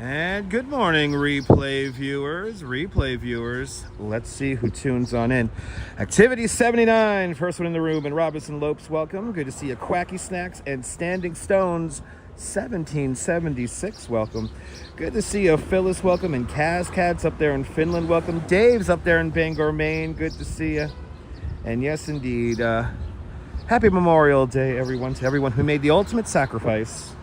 And good morning, replay viewers. Let's see who tunes on in. Activity 79, first one in the room, and Robinson Lopes, welcome. Good to see you. Quacky Snacks and Standing Stones, 1776, welcome. Good to see you. Phyllis, welcome. And Kaz up there in Finland, welcome. Dave's up there in Bangor, Maine. Good to see you. And yes, indeed, happy Memorial Day, everyone, to everyone who made the ultimate sacrifice.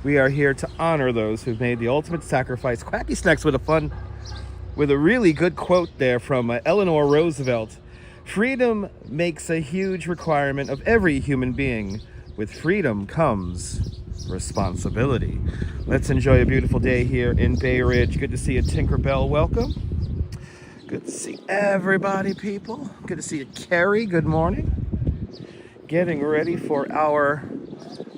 We are here to honor those who've made the ultimate sacrifice. Quacky Snacks with a really good quote there from Eleanor Roosevelt. Freedom makes a huge requirement of every human being. With freedom comes responsibility. Let's enjoy a beautiful day here in Bay Ridge. Good to see you, Tinkerbell. Welcome. Good to see everybody, people. Good to see you, Carrie. Good morning. Getting ready for our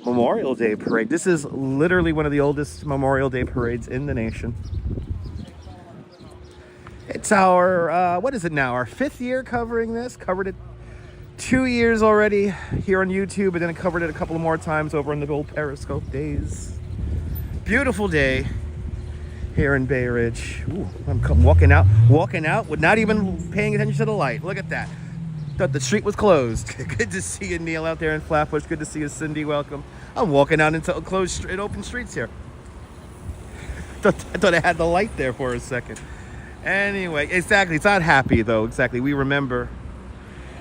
Memorial Day parade. This is literally one of the oldest Memorial Day parades in the nation. It's our, what is it now? Our 5th year covering this. Covered it 2 years already here on YouTube, and then I covered it a couple more times over in the old Periscope days. Beautiful day here in Bay Ridge. Ooh, I'm walking out with not even paying attention to the light. Look at that. Thought the street was closed. Good to see you, Neil, out there in Flatbush. Good to see you, Cindy. Welcome. I'm walking out into open streets here. I thought I had the light there for a second. Anyway, exactly. It's not happy, though. Exactly. We remember.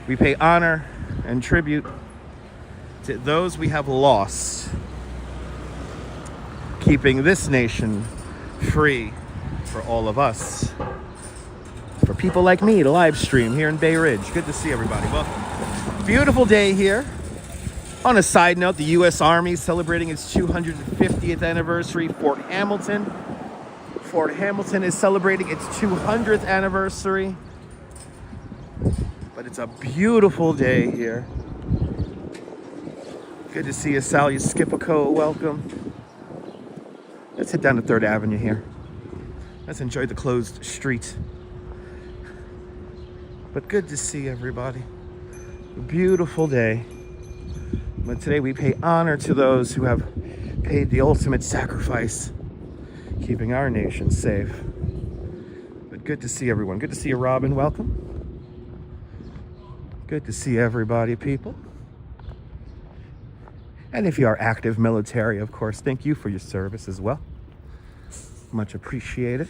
We pay honor and tribute to those we have lost, keeping this nation free for all of us. For people like me to live stream here in Bay Ridge. Good to see everybody. Welcome. Beautiful day here. On a side note, the U.S. Army is celebrating its 250th anniversary. Fort Hamilton is celebrating its 200th anniversary. But it's a beautiful day here. Good to see you, Sally Skipico. Welcome. Let's head down to 3rd Avenue here. Let's enjoy the closed street. But good to see everybody. A beautiful day. But today we pay honor to those who have paid the ultimate sacrifice, keeping our nation safe. But good to see everyone. Good to see you, Robin. Welcome. Good to see everybody, people. And if you are active military, of course, thank you for your service as well. Much appreciated.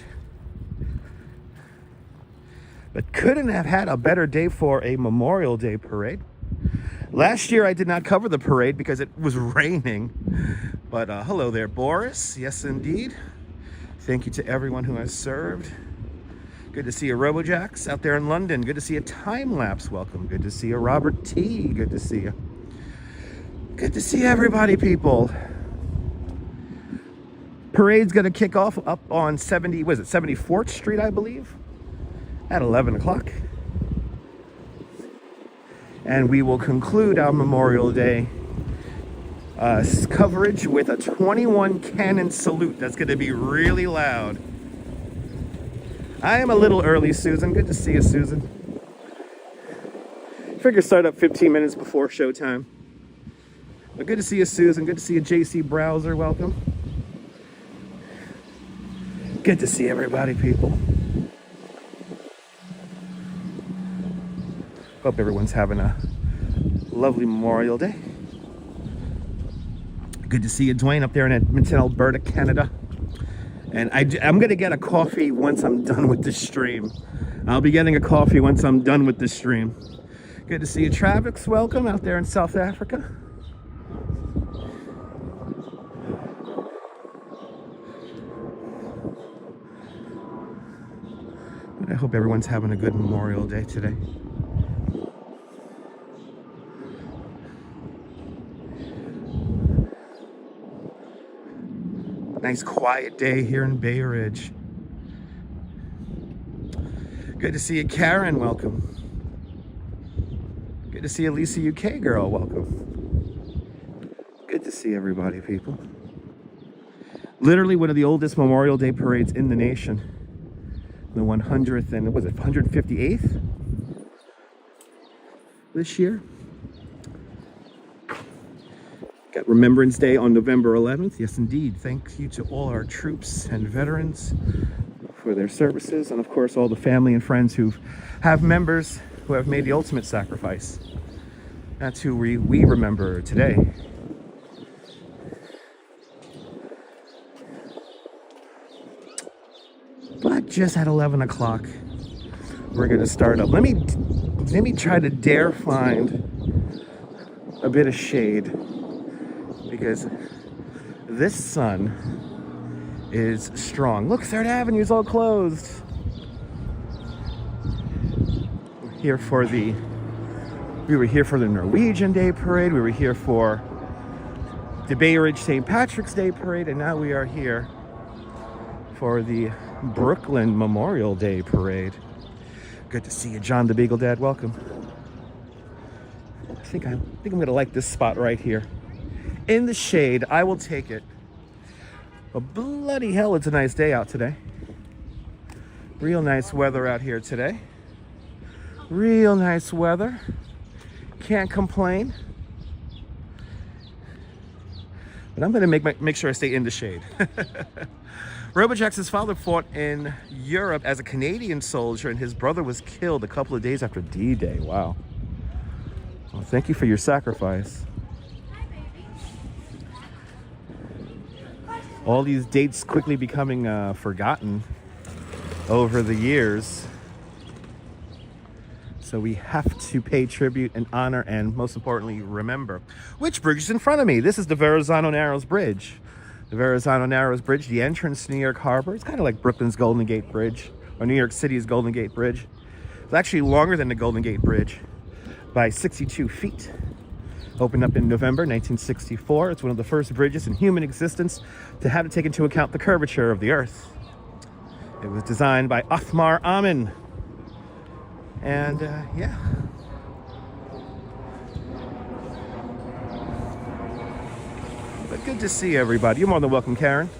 But couldn't have had a better day for a Memorial Day parade. Last year I did not cover the parade because it was raining. But hello there, Boris. Yes, indeed. Thank you to everyone who has served. Good to see you, Robojacks, out there in London. Good to see you, Time Lapse. Welcome. Good to see you, Robert T. Good to see you. Good to see everybody, people. Parade's going to kick off up on 74th Street, I believe, at 11 o'clock. And we will conclude our Memorial Day coverage with a 21 cannon salute. That's going to be really loud. I am a little early, Susan. Good to see you, Susan. Figure start up 15 minutes before showtime. But good to see you, Susan. Good to see you, JC Browser. Welcome. Good to see everybody, people. Hope everyone's having a lovely Memorial Day. Good to see you, Dwayne, up there in Edmonton, Alberta, Canada. And I'm going to get a coffee once I'm done with the stream. I'll be getting a coffee once I'm done with the stream. Good to see you, Travis. Welcome out there in South Africa. I hope everyone's having a good Memorial Day today. Nice quiet day here in Bay Ridge. Good to see you, Karen. Welcome. Good to see you, Lisa UK girl. Welcome. Good to see everybody, people. Literally one of the oldest Memorial Day parades in the nation. The 100th and was it 158th this year? Got Remembrance Day on November 11th. Yes, indeed. Thank you to all our troops and veterans for their services, and of course all the family and friends who have members who have made the ultimate sacrifice. That's who we remember today. But just at 11 o'clock, we're going to start up. Let me try to dare find a bit of shade, because this sun is strong. Look, 3rd Avenue's all closed. We were here for the Norwegian Day Parade. We were here for the Bay Ridge St. Patrick's Day Parade, and now we are here for the Brooklyn Memorial Day Parade. Good to see you, John the Beagle Dad. Welcome. I think I'm gonna like this spot right here. In the shade, I will take it. But bloody hell, it's a nice day out today. Real nice weather out here today. Real nice weather. Can't complain. But I'm gonna make sure I stay in the shade. Robojackson's father fought in Europe as a Canadian soldier, and his brother was killed a couple of days after D-Day. Wow. Well, thank you for your sacrifice. All these dates quickly becoming forgotten over the years. So we have to pay tribute and honor and, most importantly, remember. Which bridge is in front of me? This is the Verizon Narrows Bridge. The Verizon Narrows Bridge, the entrance to New York Harbor. It's kind of like Brooklyn's Golden Gate Bridge, or New York City's Golden Gate Bridge. It's actually longer than the Golden Gate Bridge by 62 feet. Opened up in November 1964. It's one of the first bridges in human existence to have to take into account the curvature of the earth. It was designed by Othmar Ammann. And yeah. But good to see everybody. You're more than welcome, Karen.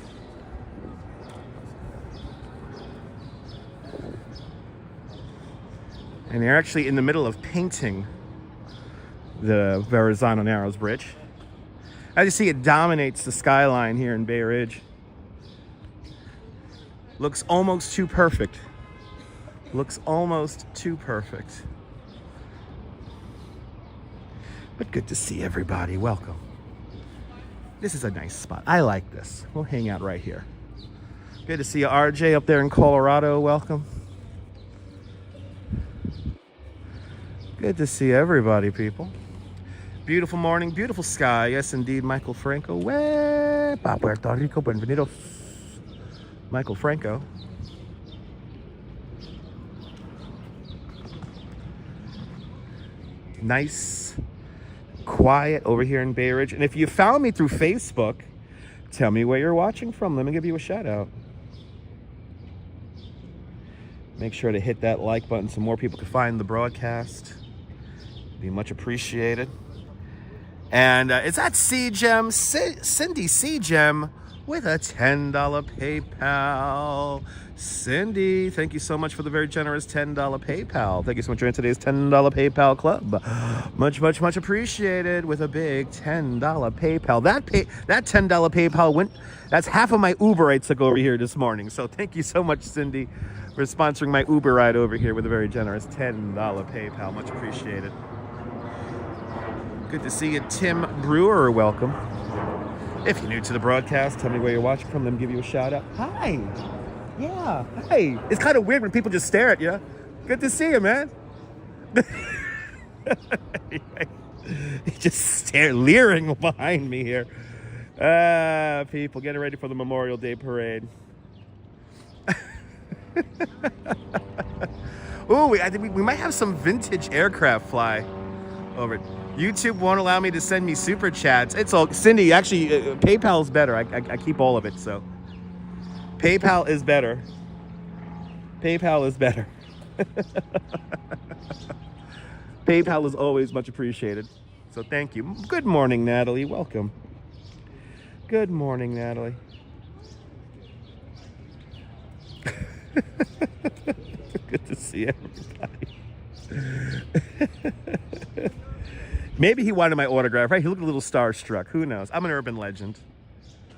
And they're actually in the middle of painting the Verizon Narrows Bridge. As you see, it dominates the skyline here in Bay Ridge. Looks almost too perfect. Looks almost too perfect. But good to see everybody. Welcome. This is a nice spot. I like this. We'll hang out right here. Good to see you, RJ, up there in Colorado. Welcome. Good to see everybody, people. Beautiful morning, beautiful sky. Yes, indeed, Michael Franco. Pa Puerto Rico, bienvenidos. Michael Franco. Nice, quiet over here in Bay Ridge. And if you found me through Facebook, tell me where you're watching from. Let me give you a shout out. Make sure to hit that like button so more people can find the broadcast. Be much appreciated. And it's at CGEM, Cindy CGEM with a $10 PayPal. Cindy, thank you so much for the very generous $10 PayPal. Thank you so much for joining today's $10 PayPal club. Much, much, much appreciated with a big $10 PayPal. That $10 PayPal went, that's half of my Uber I took over here this morning. So thank you so much, Cindy, for sponsoring my Uber ride over here with a very generous $10 PayPal. Much appreciated. Good to see you, Tim Brewer. Welcome. If you're new to the broadcast, tell me where you're watching from. Let me give you a shout out. Hi. Yeah. Hi. It's kind of weird when people just stare at you. Good to see you, man. He just stare, leering behind me here. People getting ready for the Memorial Day Parade. Ooh, we might have some vintage aircraft fly over it. YouTube won't allow me to send me super chats. It's all Cindy. Actually, PayPal is better. I keep all of it. So PayPal is better. PayPal is better. PayPal is always much appreciated. So thank you. Good morning, Natalie. Welcome. Good morning, Natalie. Good to see everybody. Maybe he wanted my autograph, right? He looked a little starstruck. Who knows? I'm an urban legend.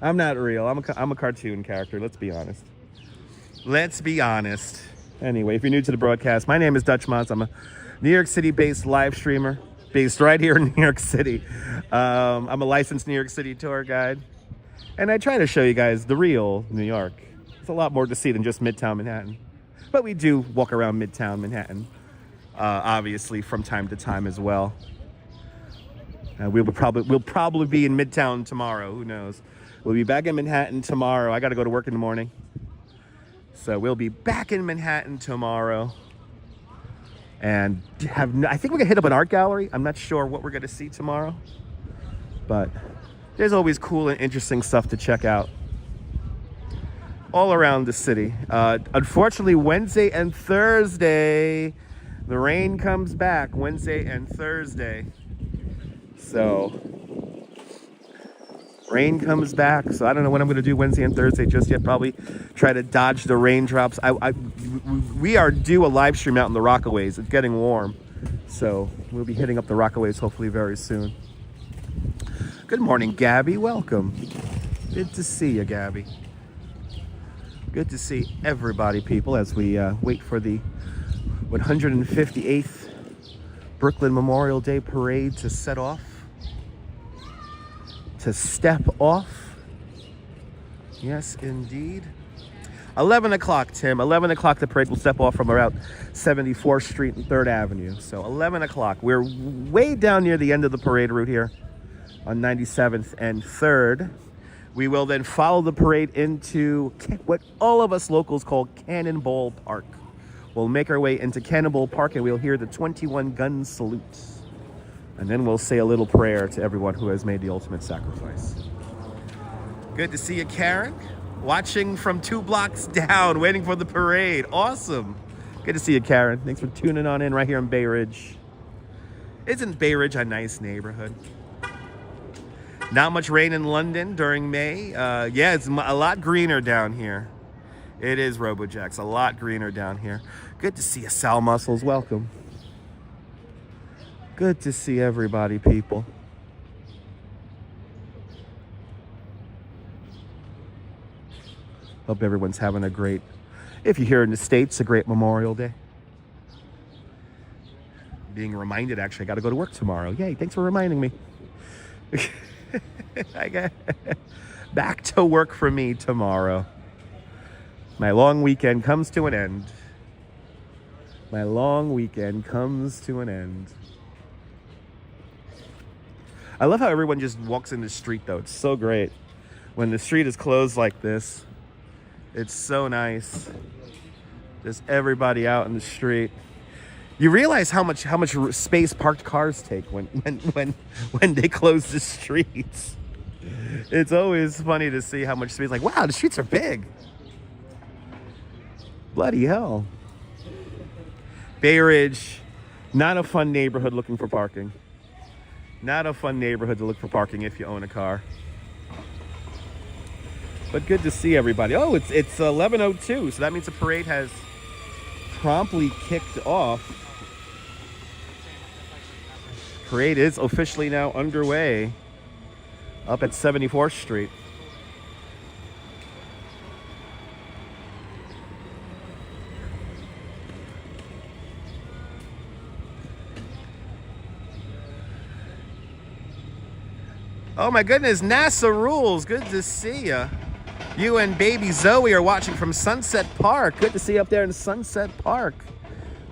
I'm not real. I'm a cartoon character. Let's be honest. Let's be honest. Anyway, if you're new to the broadcast, my name is Dutch Montz. I'm a New York City-based live streamer based right here in New York City. I'm a licensed New York City tour guide. And I try to show you guys the real New York. It's a lot more to see than just Midtown Manhattan. But we do walk around Midtown Manhattan, obviously, from time to time as well. We'll probably be in Midtown tomorrow. Who knows? We'll be back in Manhattan tomorrow. I got to go to work in the morning. So we'll be back in Manhattan tomorrow. And I think we're going to hit up an art gallery. I'm not sure what we're going to see tomorrow. But there's always cool and interesting stuff to check out all around the city. Unfortunately, Wednesday and Thursday, the rain comes back Wednesday and Thursday. So rain comes back. So I don't know what I'm going to do Wednesday and Thursday just yet. Probably try to dodge the raindrops. We are due a live stream out in the Rockaways. It's getting warm. So we'll be hitting up the Rockaways hopefully very soon. Good morning, Gabby. Welcome. Good to see you, Gabby. Good to see everybody, people, as we wait for the 158th Brooklyn Memorial Day Parade to set off. To step off. Yes, indeed. 11 o'clock, Tim. 11 o'clock, the parade will step off from around 74th Street and 3rd Avenue. So 11 o'clock. We're way down near the end of the parade route here on 97th and 3rd. We will then follow the parade into what all of us locals call Cannonball Park. We'll make our way into Cannonball Park and we'll hear the 21 gun salute. And then we'll say a little prayer to everyone who has made the ultimate sacrifice. Good to see you, Karen. Watching from 2 blocks down, waiting for the parade. Awesome. Good to see you, Karen. Thanks for tuning on in right here in Bay Ridge. Isn't Bay Ridge a nice neighborhood? Not much rain in London during May. Yeah, it's a lot greener down here. It is, RoboJax, a lot greener down here. Good to see you, Sal Muscles. Welcome. Good to see everybody, people. Hope everyone's having a great, if you're here in the States, a great Memorial Day. Being reminded, actually, I got to go to work tomorrow. Yay, thanks for reminding me. I got back to work for me tomorrow. My long weekend comes to an end. My long weekend comes to an end. I love how everyone just walks in the street, though. It's so great. When the street is closed like this, it's so nice. Just everybody out in the street. You realize how much space parked cars take when they close the streets. It's always funny to see how much space. Like, wow, the streets are big. Bloody hell. Bay Ridge, not a fun neighborhood looking for parking. Not a fun neighborhood to look for parking if you own a car. But good to see everybody. Oh, it's 11:02, so that means the parade has promptly kicked off. Parade is officially now underway up at 74th Street. Oh my goodness, NASA rules. Good to see ya. You and baby Zoe are watching from Sunset Park. Good to see you up there in Sunset Park.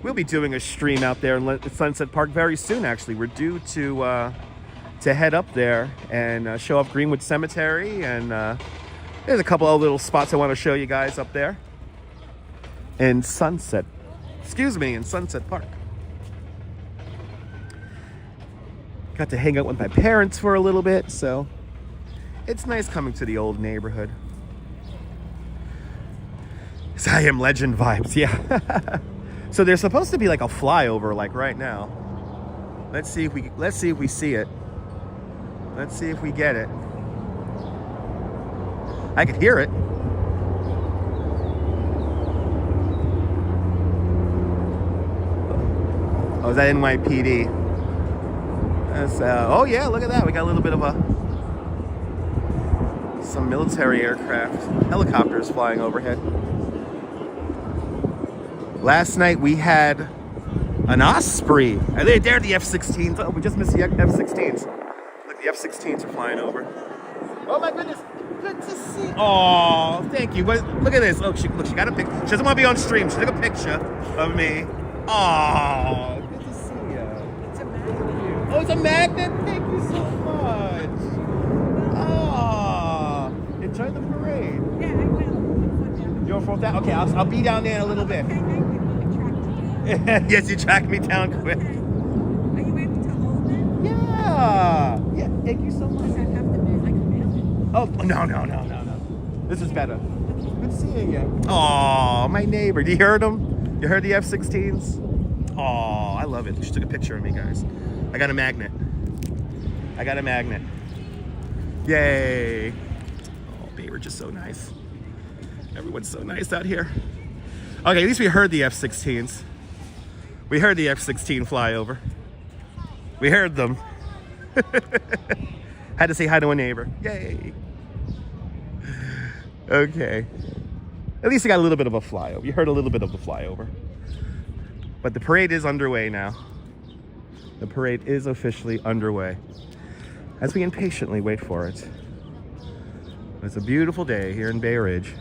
We'll be doing a stream out there in Sunset Park very soon, actually. We're due to head up there and show off Greenwood Cemetery. And there's a couple of little spots I want to show you guys up there in Sunset Park. Got to hang out with my parents for a little bit, so it's nice coming to the old neighborhood. It's I Am Legend vibes, yeah. So there's supposed to be like a flyover, like right now. Let's see if we see it. Let's see if we get it. I could hear it. Oh, is that NYPD? Oh yeah, look at that. We got a little bit of some military aircraft, helicopters flying overhead. Last night we had an Osprey. They're the F-16s. Oh, we just missed the F-16s. Look, the F-16s are flying over. Oh my goodness. Good to see. Oh, thank you. But look at this. Oh, she got a pic. She doesn't want to be on stream. She took a picture of me. Oh, good to see you. It's a magnet. Oh, it's a magnet. Thank you so much. Oh, enjoy the parade. Yeah, I will. You're fourth down. Okay, I'll be down there in a little bit. Yes, you tracked me down quick. Okay. Are you able to hold it? Yeah. Yeah. Thank you so much. Does that have to be like a magnet? Oh, no. This is better. Good seeing you. Oh, my neighbor. You heard him? You heard the F-16s? Oh, I love it. She took a picture of me, guys. I got a magnet. Yay. Oh, Bayward just so nice. Everyone's so nice out here. Okay, at least we heard the F-16s. We heard the F-16 fly over. We heard them. Had to say hi to a neighbor. Yay. Okay. At least we got a little bit of a flyover. You heard a little bit of the flyover. But the parade is underway now. The parade is officially underway. As we impatiently wait for it. It's a beautiful day here in Bay Ridge.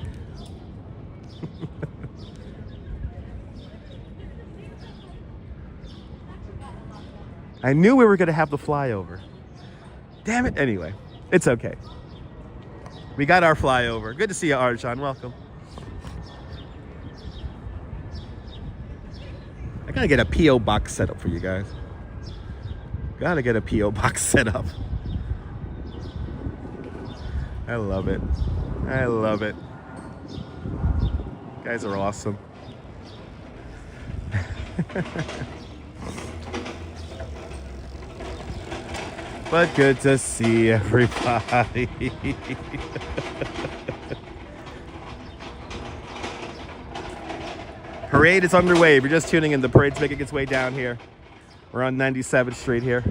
I knew we were going to have the flyover. Damn it. Anyway, it's okay. We got our flyover. Good to see you, Arjan. Welcome. I got to get a P.O. box set up for you guys. Got to get a P.O. box set up. I love it. You guys are awesome. But good to see everybody. Parade is underway. If you're just tuning in, the parade's making its way down here. We're on 97th Street here.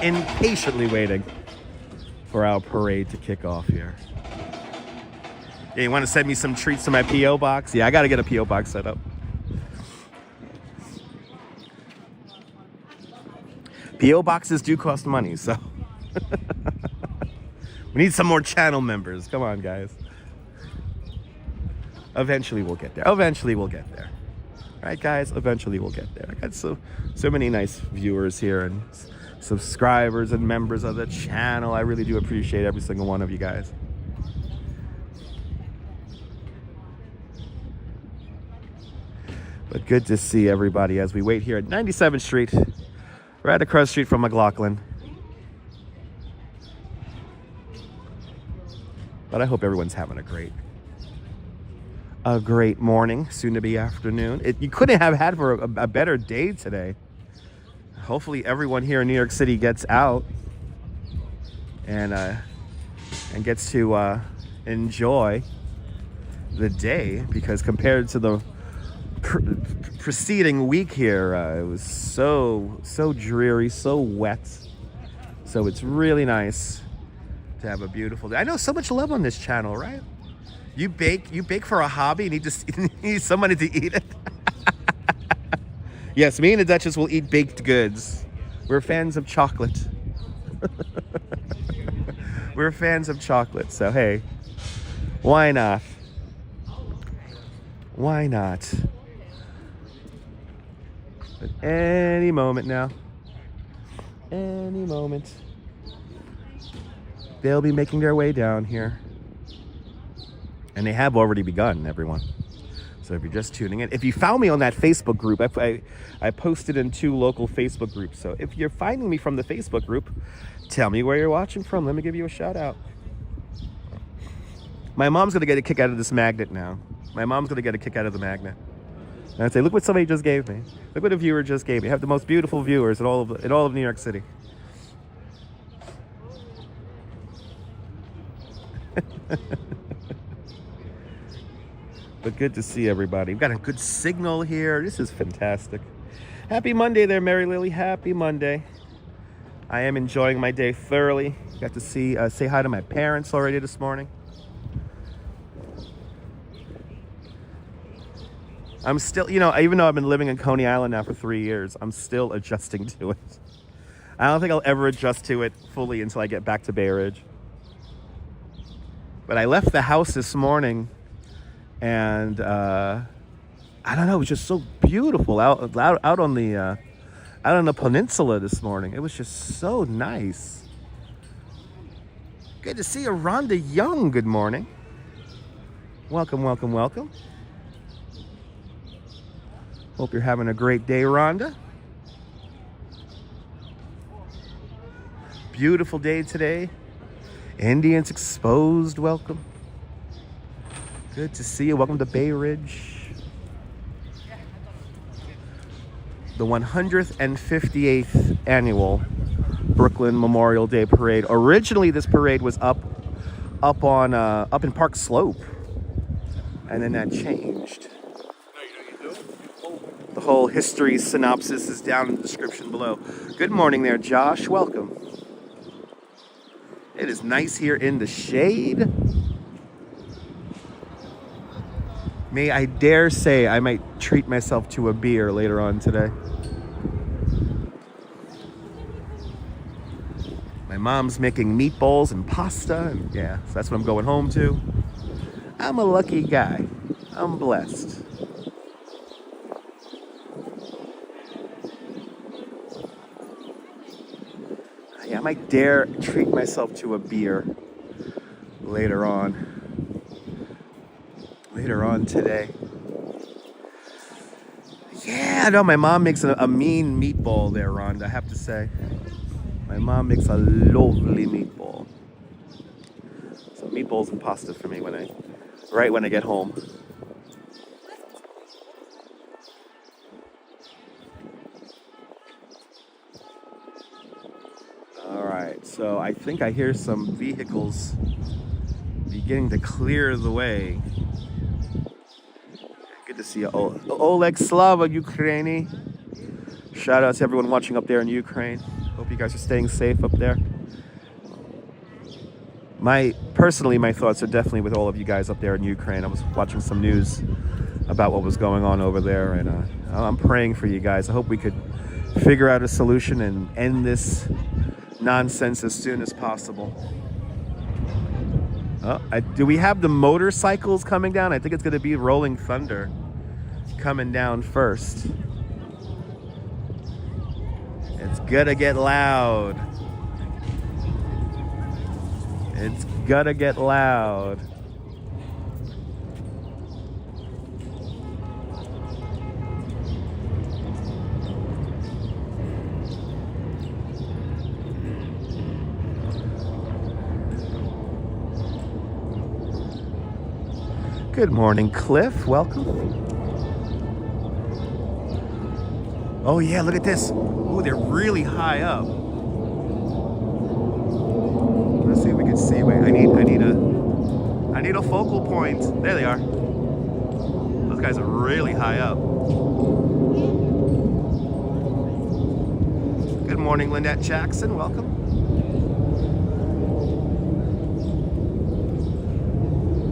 Impatiently waiting for our parade to kick off here. Yeah, you want to send me some treats to my P.O. box? Yeah, I got to get a P.O. box set up. P.O. boxes do cost money, so we need some more channel members. Come on, guys. Eventually we'll get there. All right, guys? Eventually we'll get there. I got so many nice viewers here and subscribers and members of the channel. I really do appreciate every single one of you guys. But good to see everybody as we wait here at 97th Street. Right across the street from McLaughlin. But I hope everyone's having a great morning, soon to be afternoon. You couldn't have had for a better day today. Hopefully everyone here in New York City gets out and gets to enjoy the day, because compared to the preceding week here, it was so dreary, so wet. So it's really nice to have a beautiful day. I know so much love on this channel, right? You bake for a hobby. You need somebody to eat it. Yes, me and the Duchess will eat baked goods. We're fans of chocolate. We're fans of chocolate, so hey, why not? Why not? But any moment now, any moment, they'll be making their way down here. And they have already begun, everyone. So if you're just tuning in, if you found me on that Facebook group, I posted in 2 local Facebook groups. So if you're finding me from the Facebook group, tell me where you're watching from. Let me give you a shout out. My mom's going to get a kick out of this magnet now. My mom's going to get a kick out of the magnet. And I'd say, look what somebody just gave me. Look what a viewer just gave me. I have the most beautiful viewers in all of New York City. But good to see everybody. We've got a good signal here. This is fantastic. Happy Monday there, Mary Lily. Happy Monday. I am enjoying my day thoroughly. Got to say hi to my parents already this morning. I'm still, even though I've been living in Coney Island now for 3 years, I'm still adjusting to it. I don't think I'll ever adjust to it fully until I get back to Bay Ridge. But I left the house this morning, and I don't know, it was just so beautiful out on the peninsula this morning. It was just so nice. Good to see you, Rhonda Young. Good morning. Welcome, welcome, welcome. Hope you're having a great day, Rhonda. Beautiful day today. Indians Exposed, welcome. Good to see you. Welcome to Bay Ridge. The 158th annual Brooklyn Memorial Day Parade. Originally, this parade was up in Park Slope, and then that changed. The whole history synopsis is down in the description below. Good morning there, Josh. Welcome. It is nice here in the shade. May I dare say I might treat myself to a beer later on today. My mom's making meatballs and pasta, and yeah, so that's what I'm going home to. I'm a lucky guy. I'm blessed. Yeah, I might dare treat myself to a beer later on. Later on today. Yeah, no, my mom makes a mean meatball there, Rhonda, I have to say. My mom makes a lovely meatball. So meatballs and pasta for me right when I get home. All right, so I think I hear some vehicles beginning to clear the way. Good to see you. Oleg Slava, Ukraini. Shout out to everyone watching up there in Ukraine. Hope you guys are staying safe up there. Personally, my thoughts are definitely with all of you guys up there in Ukraine. I was watching some news about what was going on over there, and I'm praying for you guys. I hope we could figure out a solution and end this nonsense as soon as possible. Do we have the motorcycles coming down? I think it's going to be Rolling Thunder coming down first. It's gonna get loud. It's gonna get loud. Good morning, Cliff. Welcome. Oh yeah, look at this. Ooh, they're really high up. Let's see if we can see. Wait, I need a focal point. There they are. Those guys are really high up. Good morning, Lynette Jackson. Welcome.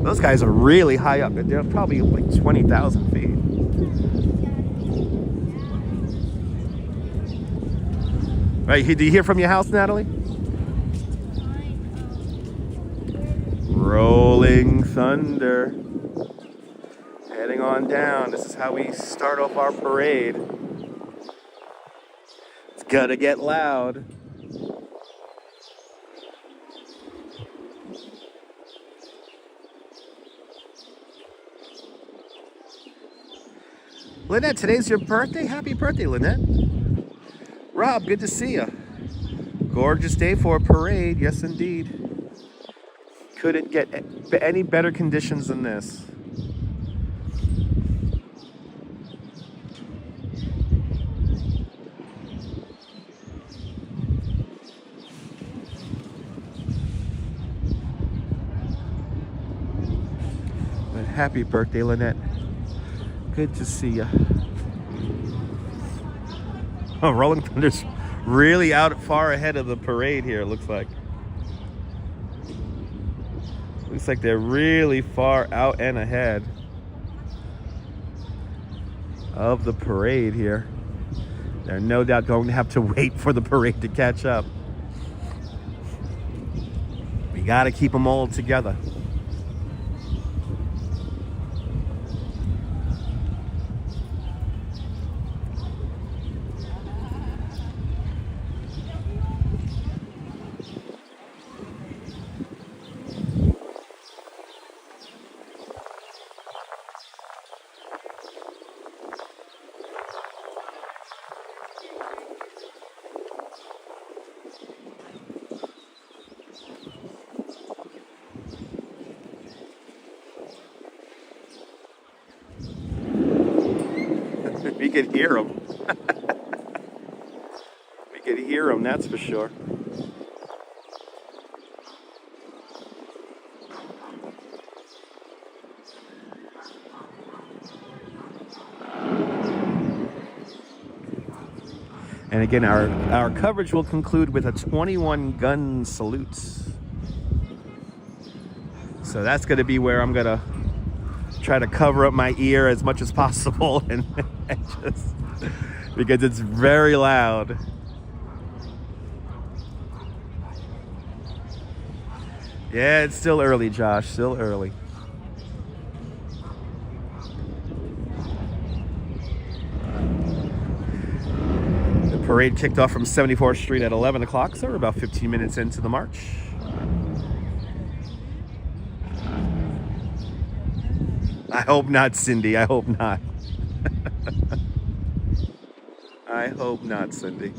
Those guys are really high up. They're probably like 20,000 feet. Right, do you hear from your house, Natalie? Rolling Thunder. Heading on down. This is how we start off our parade. It's gonna get loud. Lynette, today's your birthday? Happy birthday, Lynette. Rob, good to see you. Gorgeous day for a parade. Yes, indeed. Couldn't get any better conditions than this. Happy birthday, Lynette. Good to see ya. Oh, Rolling Thunder's really out far ahead of the parade here, it looks like. Looks like they're really far out and ahead of the parade here. They're no doubt going to have to wait for the parade to catch up. We got to keep them all together. We could hear them. We could hear them, that's for sure. And again, our coverage will conclude with a 21 gun salute. So that's going to be where I'm going to try to cover up my ear as much as possible and just because it's very loud. Yeah, it's still early, Josh, still early. The parade kicked off from 74th Street at 11 o'clock, so we're about 15 minutes into the march. I hope not, Cindy. I hope not. I hope not, Cindy.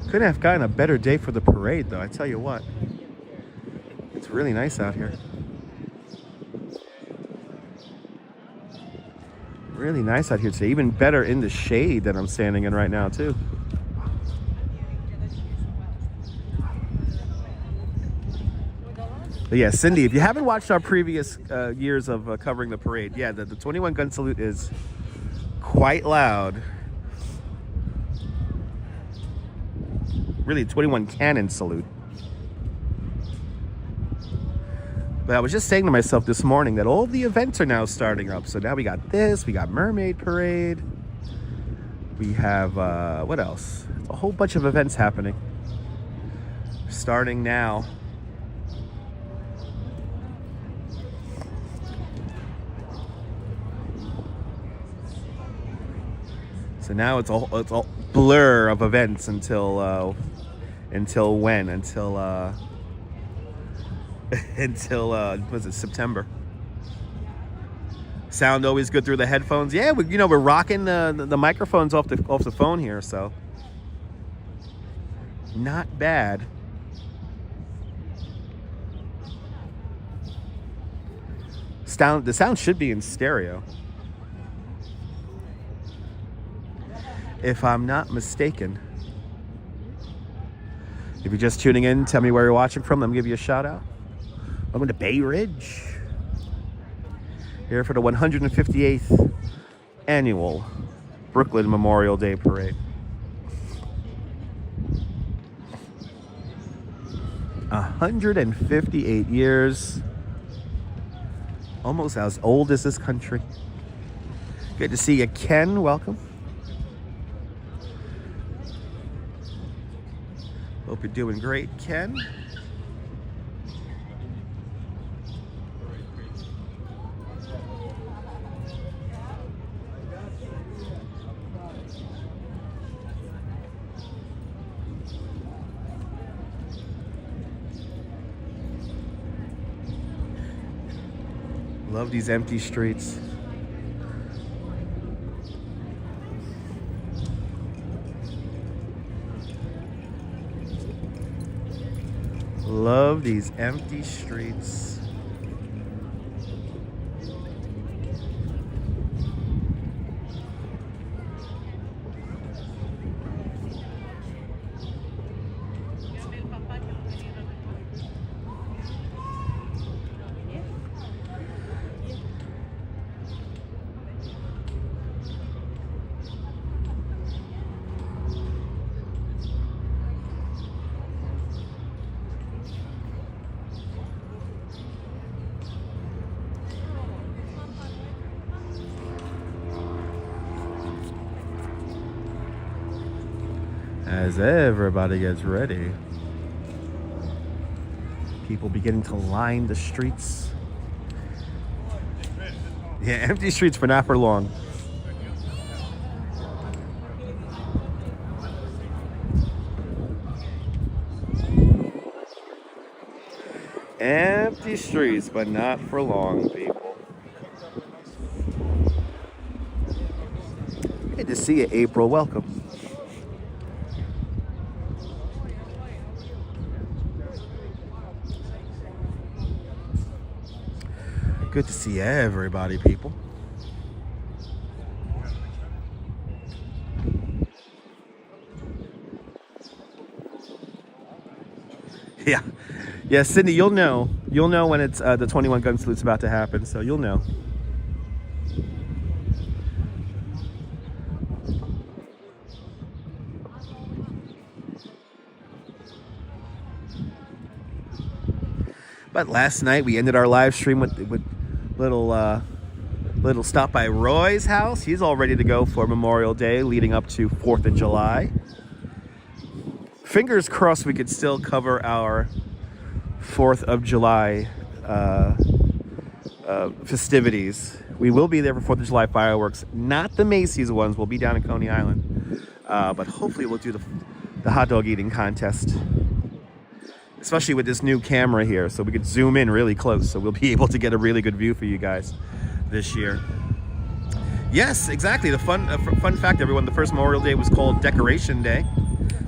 Couldn't have gotten a better day for the parade, though. I tell you what. It's really nice out here. Really nice out here today. Even better in the shade that I'm standing in right now, too. But yeah, Cindy, if you haven't watched our previous years of covering the parade, yeah, the 21 gun salute is quite loud. Really, 21 cannon salute. But I was just saying to myself this morning that all the events are now starting up. So now we got this, we got Mermaid Parade. We have, what else? A whole bunch of events happening. Starting now. So now it's a blur of events until when? Until was it September? Sound always good through the headphones. Yeah, we're rocking the microphones off the phone here, so not bad. The sound should be in stereo, if I'm not mistaken. If you're just tuning in, tell me where you're watching from. Let me give you a shout out. Welcome to Bay Ridge. Here for the 158th annual Brooklyn Memorial Day Parade. 158 years. Almost as old as this country. Good to see you, Ken. Welcome. Hope you're doing great, Ken. Love these empty streets. Love these empty streets. As everybody gets ready, people beginning to line the streets. Yeah, empty streets, but not for long. Empty streets, but not for long, people. Good to see you, April. Welcome. Good to see everybody, people. Yeah. Yeah, Sydney, you'll know. You'll know when it's the 21 gun salute's about to happen, so you'll know. But last night we ended our live stream with little stop by Roy's house. He's all ready to go for Memorial Day leading up to 4th of July. Fingers crossed we could still cover our 4th of July festivities. We will be there for 4th of July fireworks, not the Macy's ones. We'll be down in Coney Island. But hopefully we'll do the hot dog eating contest, especially with this new camera here, so we could zoom in really close, so we'll be able to get a really good view for you guys this year. Yes, exactly. The fun fact, everyone, the first Memorial Day was called Decoration Day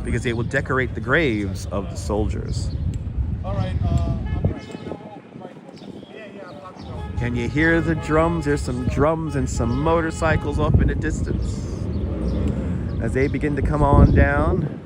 because they will decorate the graves of the soldiers. All right. Can you hear the drums? There's some drums and some motorcycles off in the distance as they begin to come on down.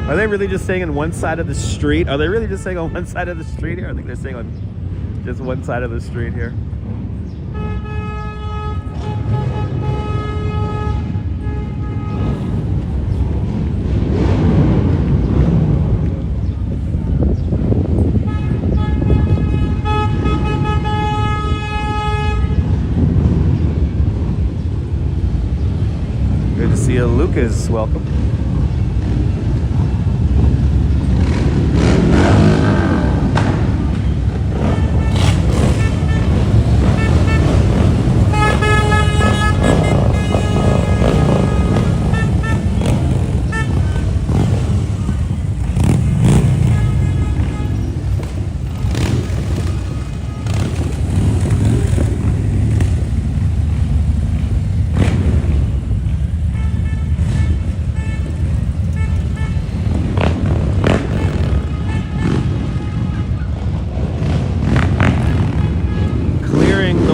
Are they really just staying on one side of the street? Are they really just staying on one side of the street here? I think they're staying on just one side of the street here. Good to see you, Lucas. Welcome.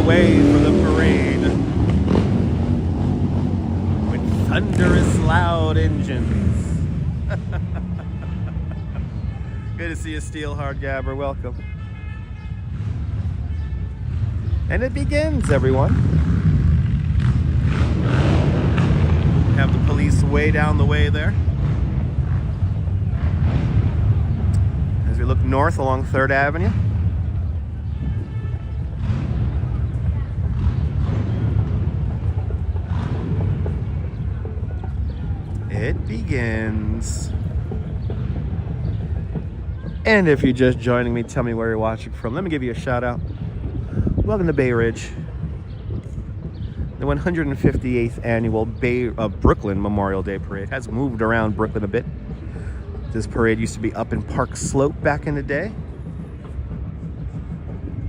Way for the parade with thunderous loud engines. Good to see you, Steel Hard Gabber. Welcome. And it begins, everyone. Have the police way down the way there as we look north along 3rd Avenue. It begins. And if you're just joining me, tell me where you're watching from. Let me give you a shout out. Welcome to Bay Ridge, the 158th annual Brooklyn Memorial Day Parade. Has moved around Brooklyn a bit. This parade used to be up in Park Slope back in the day.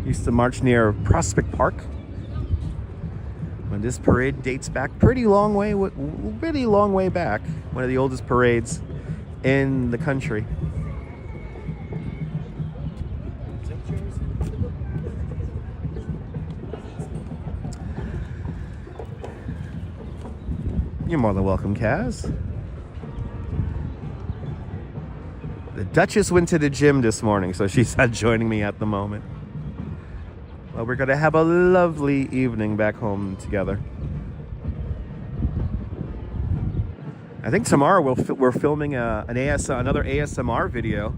Used to march near Prospect Park. When this parade dates back pretty long way back. One of the oldest parades in the country. You're more than welcome, Kaz. The Duchess went to the gym this morning, so she's not joining me at the moment. Well, we're going to have a lovely evening back home together. I think tomorrow we're filming another ASMR video.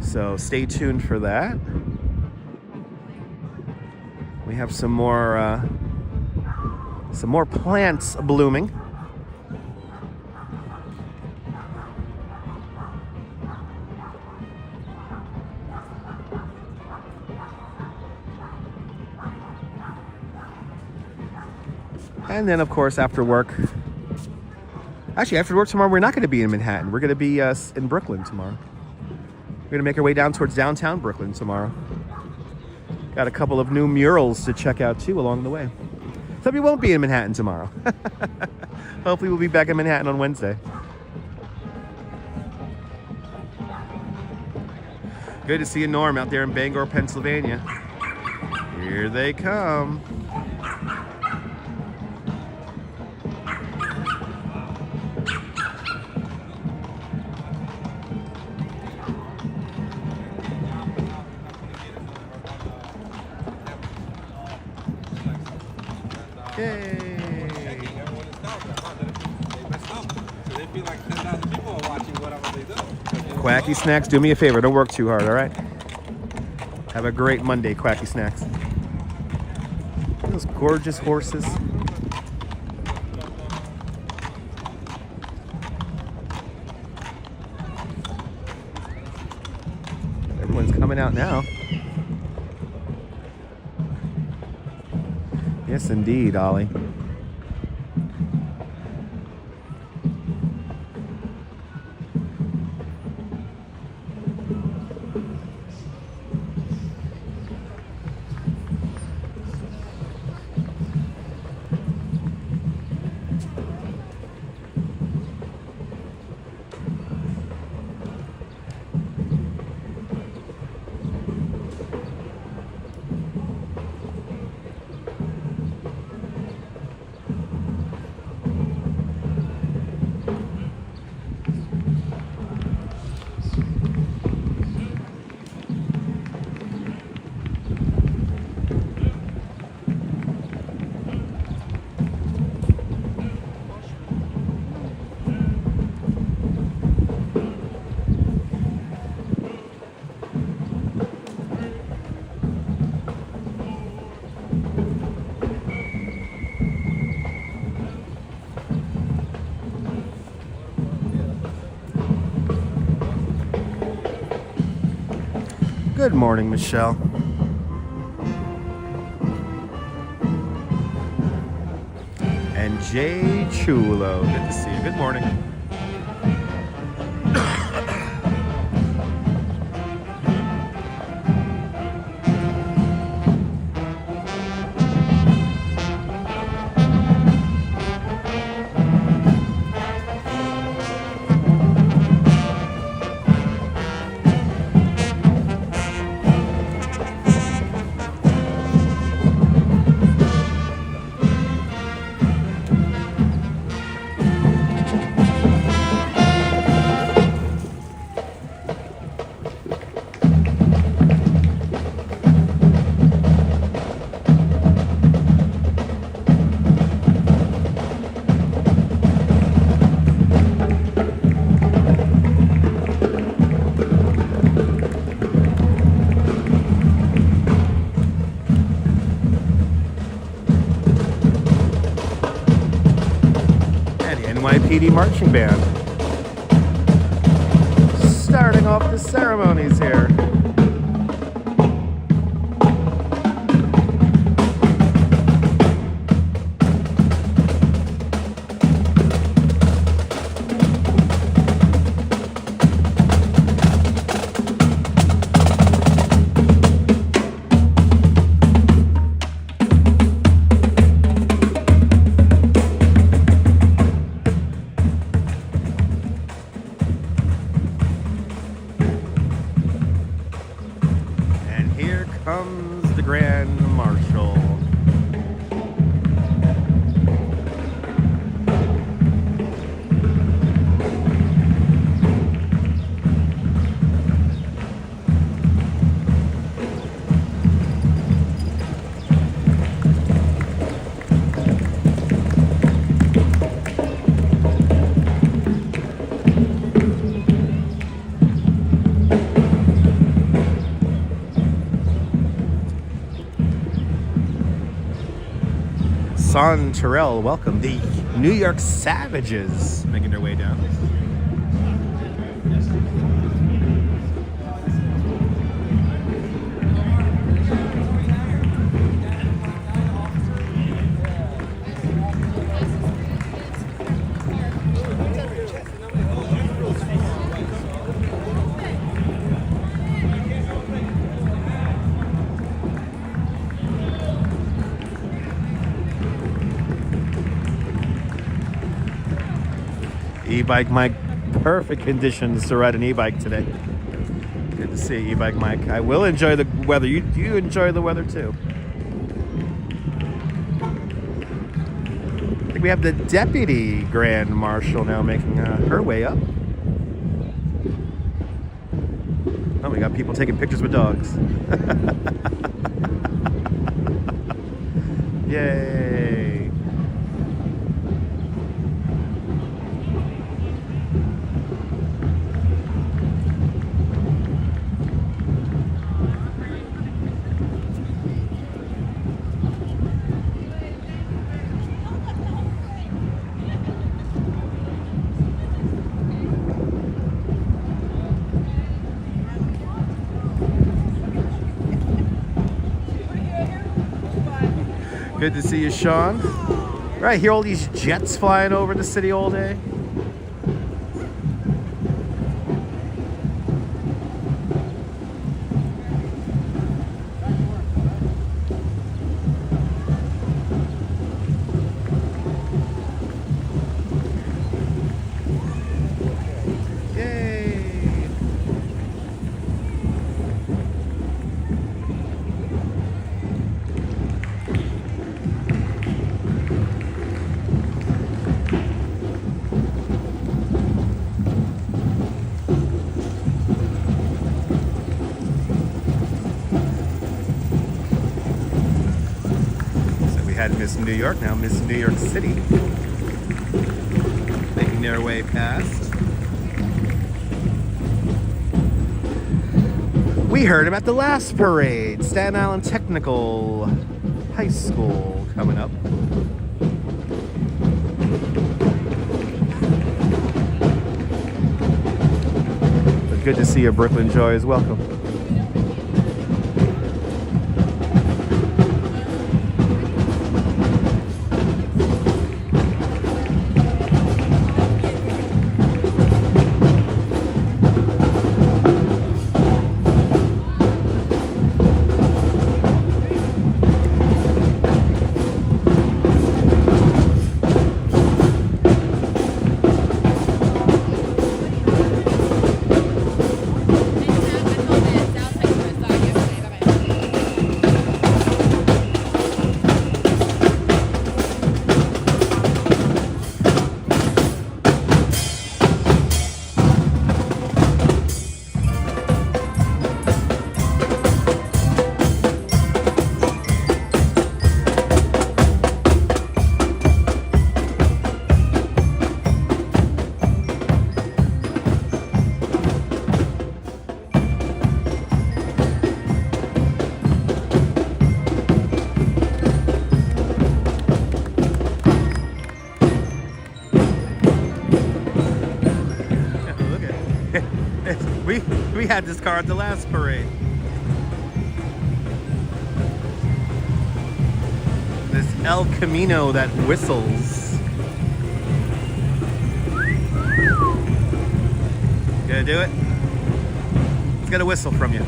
So stay tuned for that. We have some more plants blooming. And then, of course, after work. Actually, after work tomorrow, we're not going to be in Manhattan. We're going to be in Brooklyn tomorrow. We're going to make our way down towards downtown Brooklyn tomorrow. Got a couple of new murals to check out, too, along the way. So we won't be in Manhattan tomorrow. Hopefully, we'll be back in Manhattan on Wednesday. Good to see you, Norm, out there in Bangor, Pennsylvania. Here they come. Quacky Snacks, do me a favor. Don't work too hard, all right? Have a great Monday, Quacky Snacks. Those gorgeous horses. Everyone's coming out now. Yes, indeed, Ollie. Good morning, Michelle. And Jay Chulo. Good to see you. Good morning. NYPD Marching Band. Starting off the ceremonies here. Sean Terrell, welcome. The New York Savages making their way down. E-bike Mike, perfect conditions to ride an e-bike today. Good to see you, e-bike Mike. I will enjoy the weather. You enjoy the weather too. I think we have the Deputy Grand Marshal now making her way up. Oh, we got people taking pictures with dogs. Yay. Good to see you, Sean. Right, hear all these jets flying over the city all day. Had Miss New York, now Miss New York City, making their way past. We heard him at the last parade, Staten Island Technical High School coming up. But good to see you, Brooklyn Joys. Welcome. We had this car at the last parade. This El Camino that whistles. Gonna do it? It's gonna whistle from you.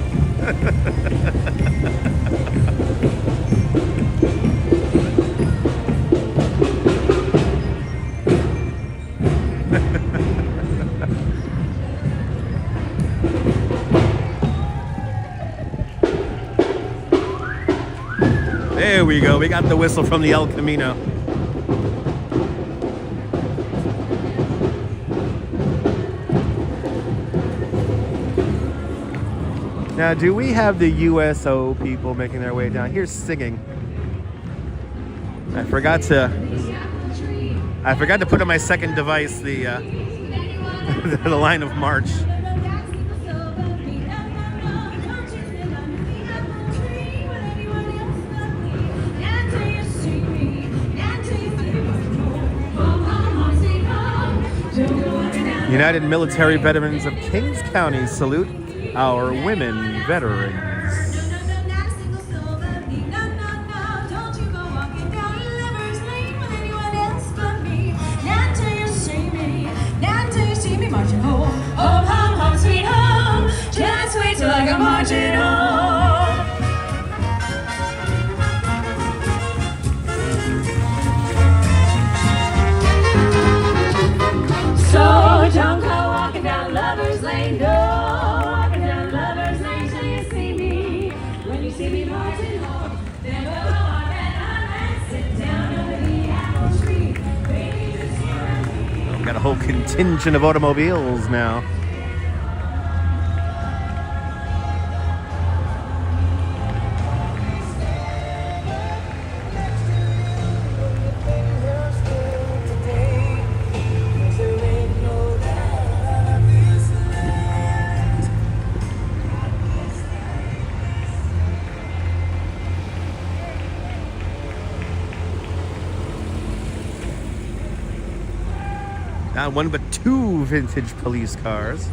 There we go. We got the whistle from the El Camino. Now, do we have the USO people making their way down? Here's singing. I forgot to put on my second device the the line of march. United Military Veterans of Kings County salute our women veterans. Like I'm marching home. So don't go walking down Lover's Lane, no, walking down Lover's Lane till you see me. When you see me marching home, then go on and sit down under the apple tree. Baby, just you and me. We've got a whole contingent of automobiles now. Not one but two vintage police cars.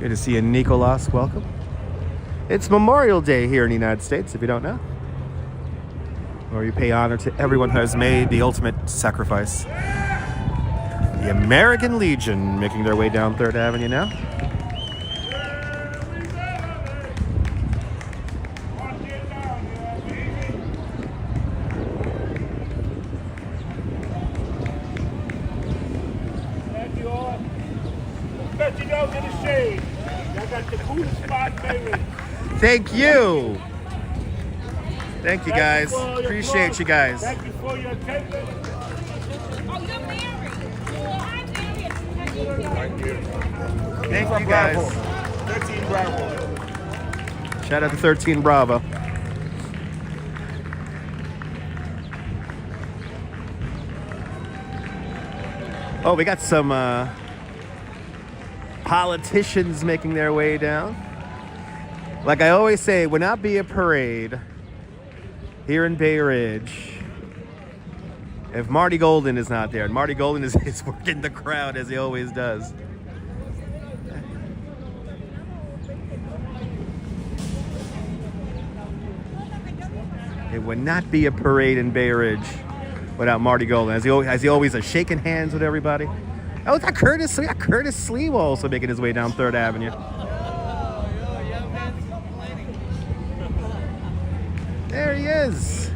Good to see you, Nicolas. Welcome. It's Memorial Day here in the United States, if you don't know. Where you pay honor to everyone who has made the ultimate sacrifice. The American Legion making their way down 3rd Avenue now. Thank you. Thank you, guys. Appreciate you guys. Thank you for your attendance. Oh, you're married. Well, I'm married. Thank you. Thank you, guys. 13 Bravo. Shout out to 13 Bravo. Oh, we got some politicians making their way down. Like I always say, it would not be a parade here in Bay Ridge if Marty Golden is not there. And Marty Golden is working the crowd as he always does. It would not be a parade in Bay Ridge without Marty Golden. As he always is shaking hands with everybody. Oh, it's got Curtis. We got Curtis Sleeve also making his way down 3rd Avenue. There he is.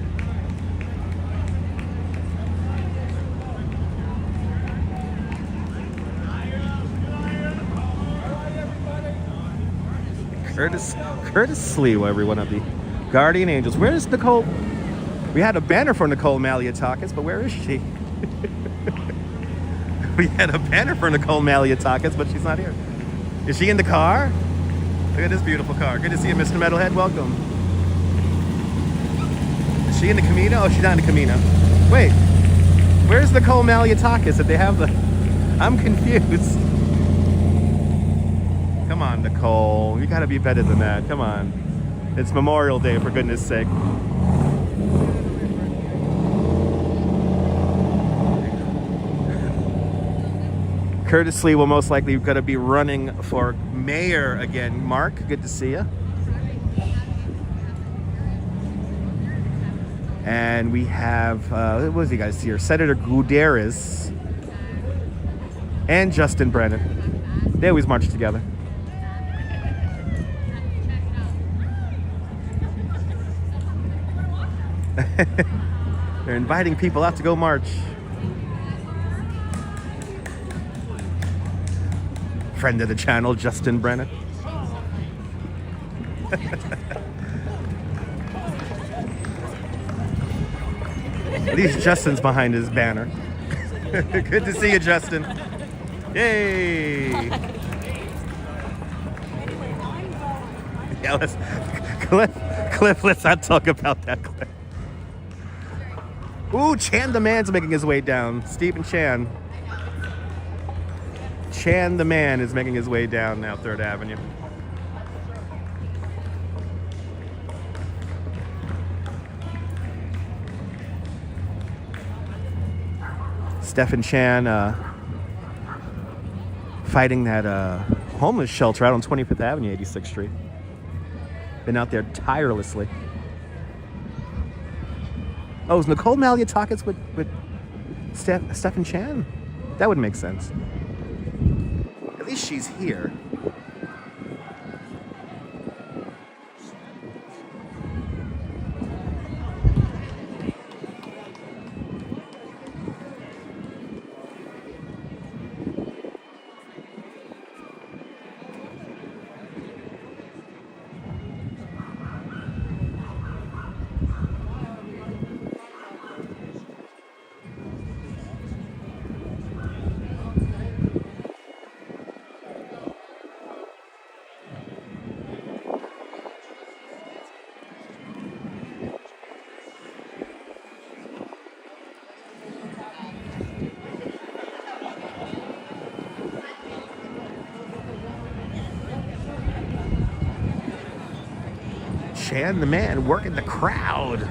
Curtis Sleeve, everyone of the Guardian Angels. Where's Nicole? We had a banner for Nicole Malliotakis, but where is she? We had a banner for Nicole Malliotakis, but she's not here. Is she in the car? Look at this beautiful car. Good to see you, Mr. Metalhead. Welcome. Is she in the Camino? Oh, she's not in the Camino. Wait, where's Nicole Malliotakis if they have the... I'm confused. Come on, Nicole. You gotta be better than that. Come on. It's Memorial Day, for goodness sake. Curtis Lee will most likely going to be running for mayor again. Mark, good to see you. And we have, what was you guys here? Senator Gutierrez and Justin Brennan. They always march together. They're inviting people out to go march. Friend of the channel, Justin Brennan. At least Justin's behind his banner. Good to see you, Justin. Yay! Yeah, let's Cliff, let's not talk about that, Cliff. Ooh, Chan the Man's making his way down. Stephen Chan. Chan the Man is making his way down now 3rd Avenue. Stephen Chan fighting that homeless shelter out on 25th Avenue, 86th Street. Been out there tirelessly. Oh, is Nicole Malliotakis with Stephen Chan? That would make sense. At least she's here. Chan the Man working the crowd. Okay,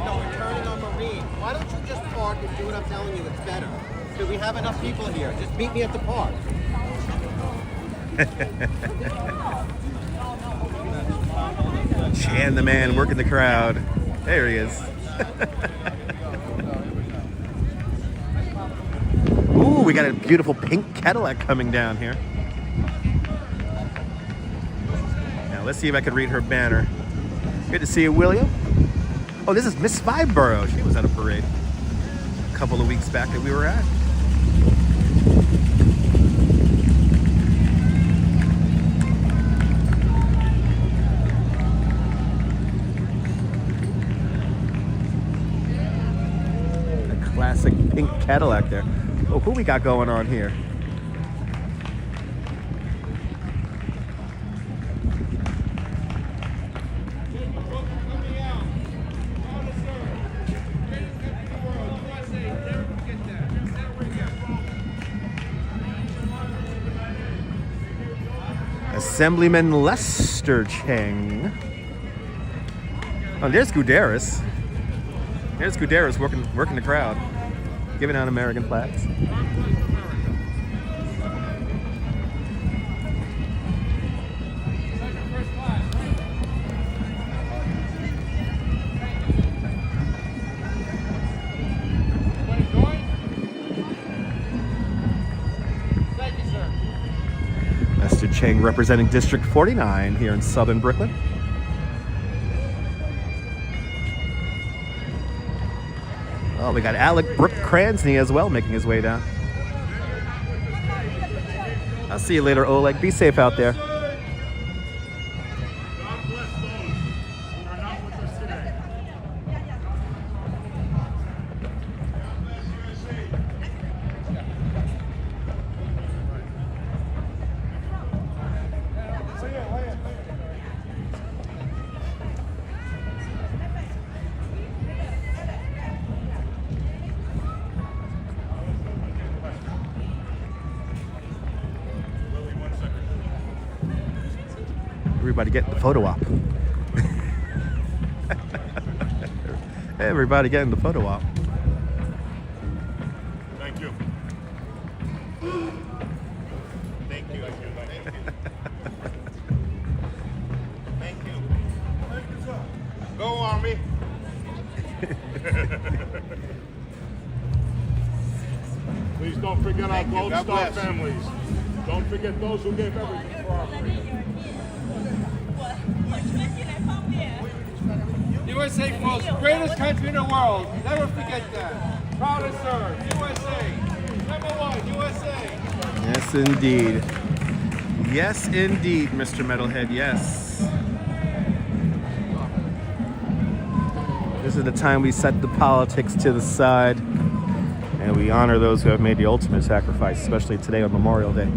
no, we're turning on Marine. Why don't you just park and do what I'm telling you? It's better. So we have enough people here. Just meet me at the park. Chan the Man working the crowd. There he is. Ooh, we got a beautiful pink Cadillac coming down here. Now let's see if I can read her banner. Good to see you, William. Oh, this is Miss Spyborough. She was at a parade a couple of weeks back that we were at. Classic pink Cadillac there. Oh, who we got going on here? Assemblyman Lester Cheng. Oh, there's Gutierrez. There's Gutierrez working the crowd, giving out American flags. Lester Cheng representing District 49 here in Southern Brooklyn. Oh, we got Alec Brooke Kransny as well making his way down. I'll see you later, Oleg. Be safe out there. Everybody getting the photo op. Everybody getting the photo op. Thank you. Thank you. Thank you. Go, Army. Please don't forget our Gold Star families. Don't forget those who gave everything for our freedom. USA, folks, greatest country in the world. Never forget that. Proud to serve. USA. #1, USA. Yes, indeed. Yes, indeed, Mr. Metalhead, yes. This is the time we set the politics to the side and we honor those who have made the ultimate sacrifice, especially today on Memorial Day.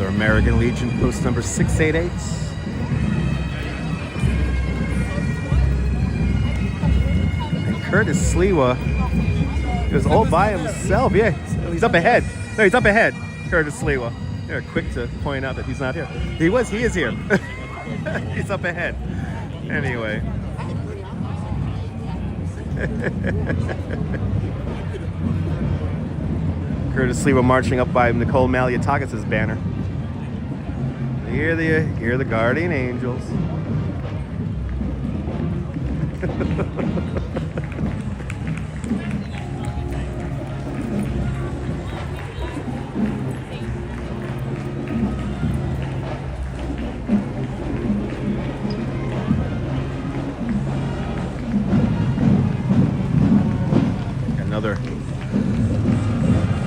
American Legion, post number 688. And Curtis Sliwa is all by himself. Yeah, he's up ahead. No, he's up ahead. Curtis Sliwa. They're quick to point out that he's not here. He is here. He's up ahead. Anyway. Curtis Sliwa marching up by Nicole Maliatakis' banner. Here the guardian angels. Another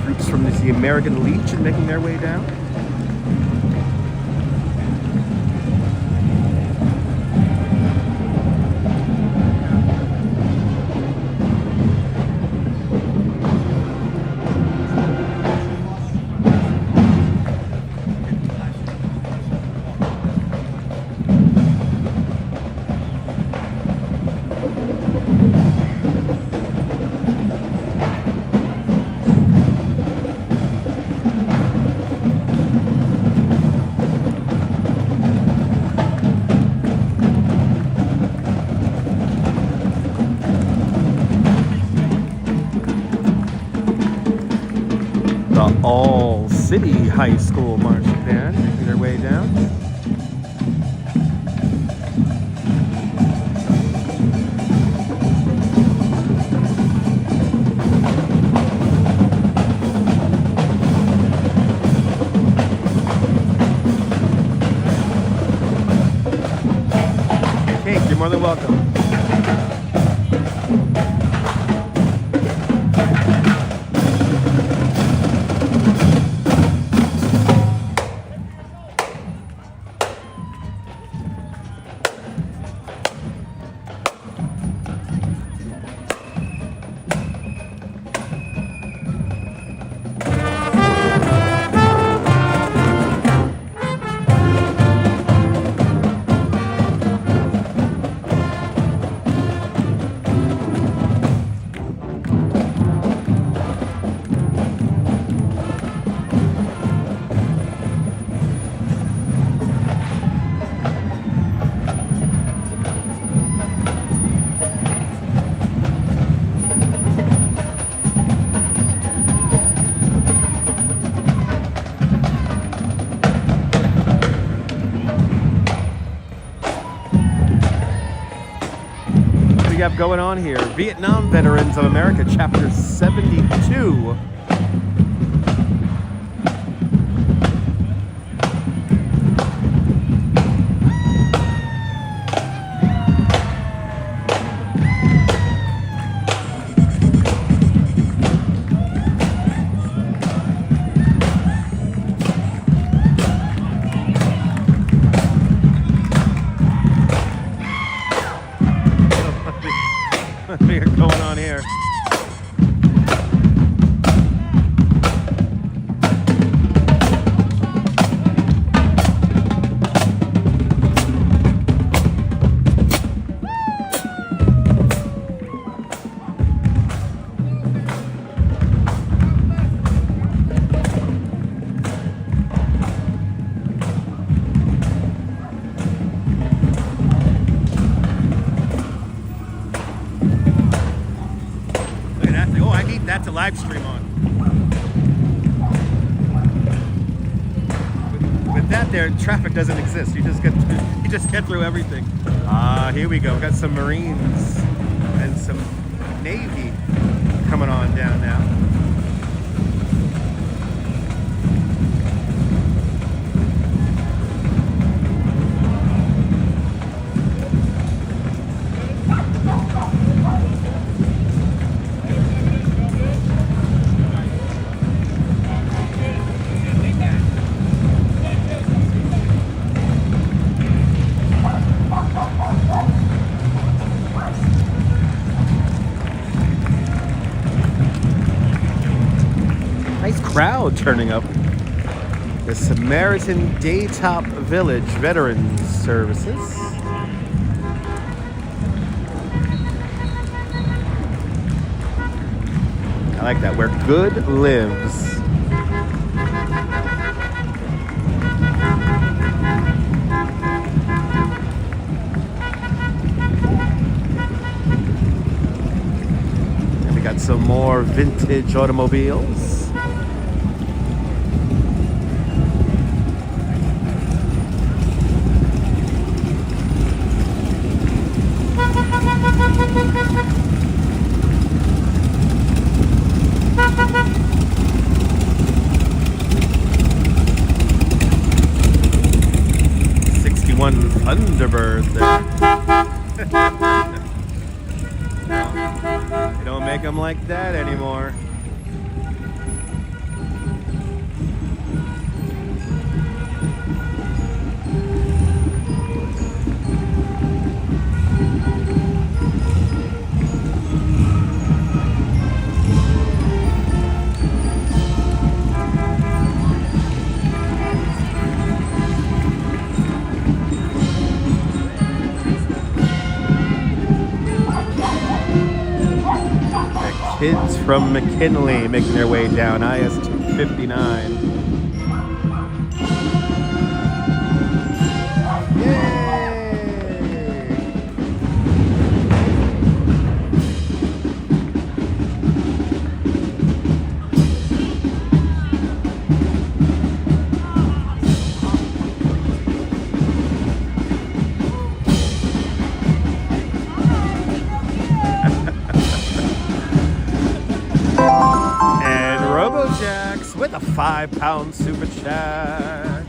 groups from the American Legion making their way down. All City High School marching band making their way down. Cake, you're more than welcome. Have going on here? Vietnam Veterans of America, Chapter 72. we got going on here? That's a live stream on. With that there, traffic doesn't exist. You just get through everything. Here we go. We got some Marines and some Navy coming on down now. Crowd turning up. The Samaritan Daytop Village Veterans Services. I like that. Where good lives. And we got some more vintage automobiles. Thunderbird there. No, they don't make them like that anymore. Kids from McKinley making their way down IS 259. With a £5 super chat.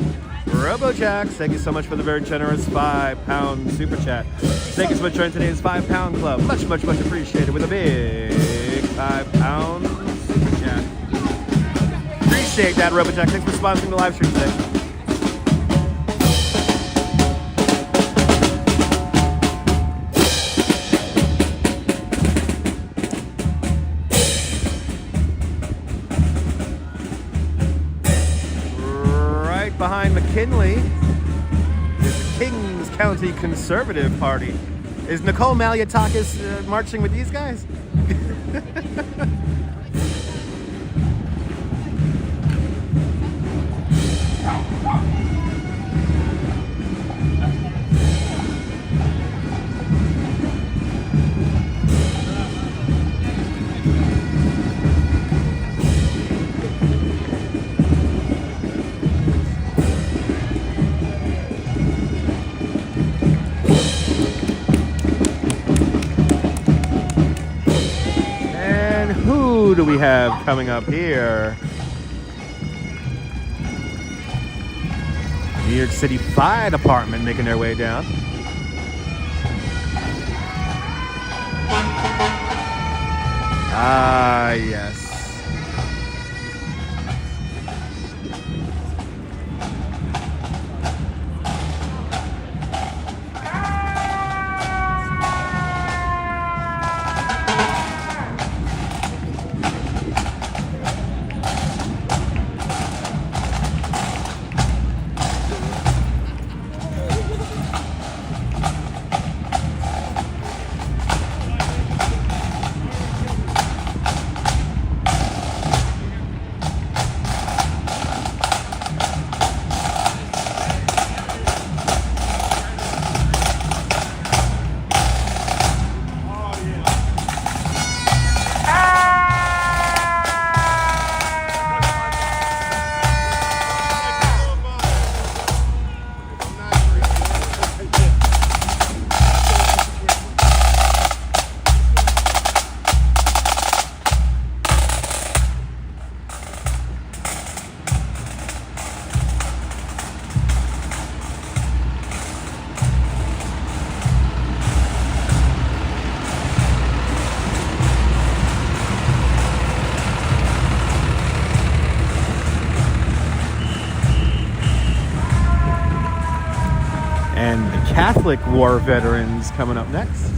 RoboJax, thank you so much for the very generous £5 super chat. Thank you so much for joining today's £5 club. Much, much, much appreciated with a big £5 super chat. Appreciate that, RoboJax. Thanks for sponsoring the live stream today. Behind McKinley is the Kings County Conservative Party. Is Nicole Malliotakis marching with these guys? Who do we have coming up here? New York City Fire Department making their way down. Ah, yes. Catholic War veterans coming up next.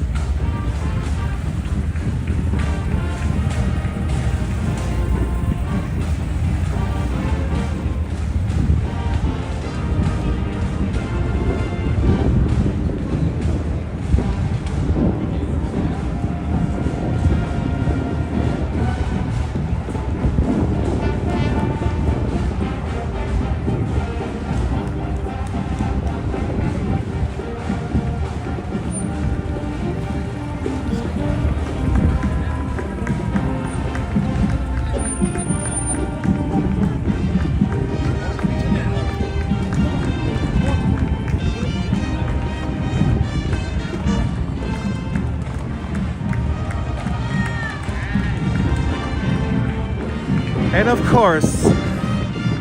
And of course,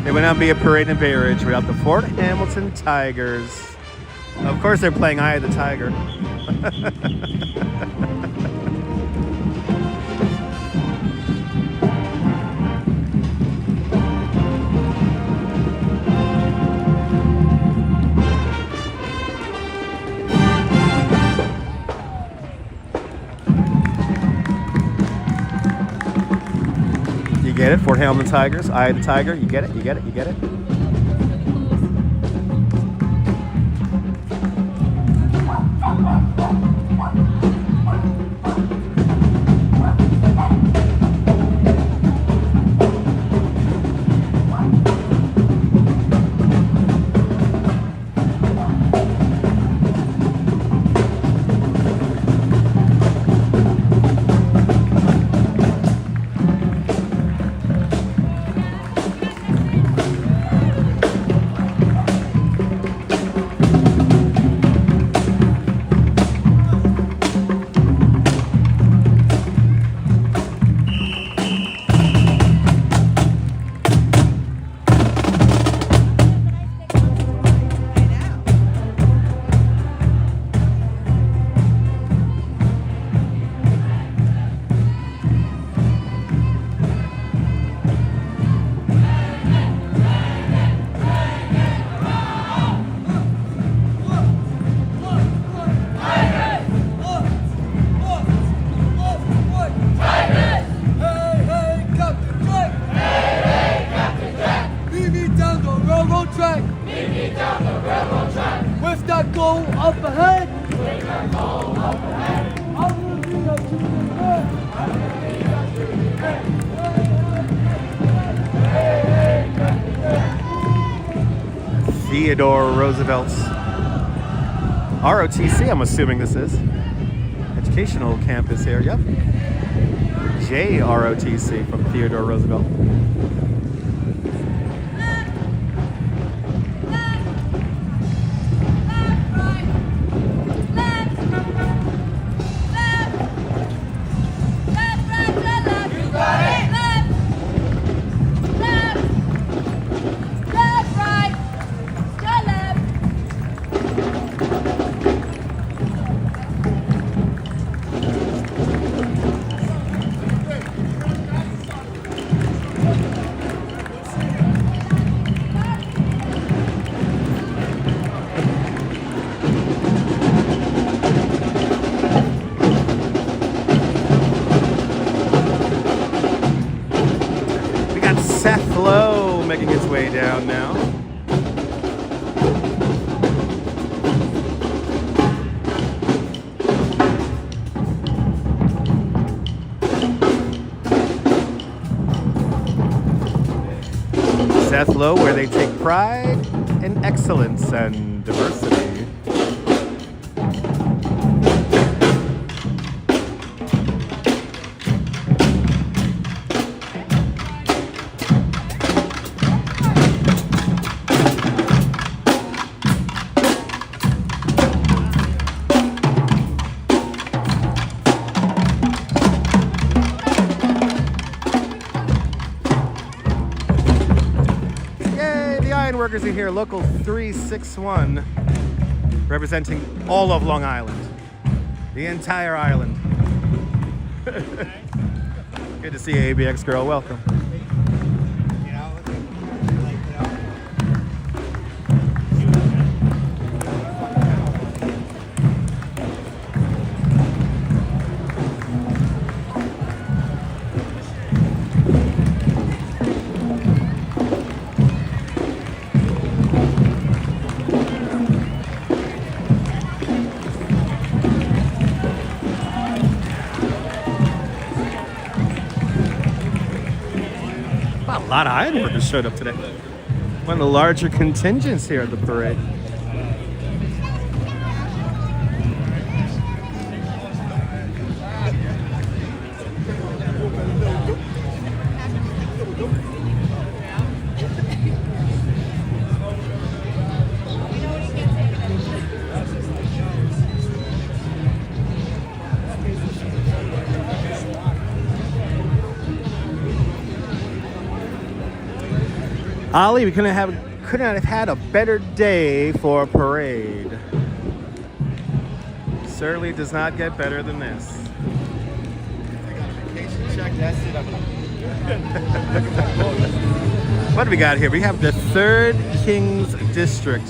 there would not be a parade in Bay Ridge without the Fort Hamilton Tigers. Of course, they're playing Eye of the Tiger. You get it? Fort Hamilton Tigers, Eye of the Tiger. You get it? You get it? You get it? With that goal up ahead. I will be up to the Theodore Roosevelt's ROTC, I'm assuming this is. Educational campus here, yep. JROTC from Theodore Roosevelt. Seth Lowe making his way down now. Seth Lowe, where they take pride in excellence and diversity. Workers in here, local 361, representing all of Long Island, the entire island. Good to see you, ABX girl. Welcome. A lot of iron workers showed up today. One of the larger contingents here at the parade. Ollie, we couldn't have had a better day for a parade. Certainly does not get better than this. I got a vacation check, that's it. What do we got here? We have the 3rd King's District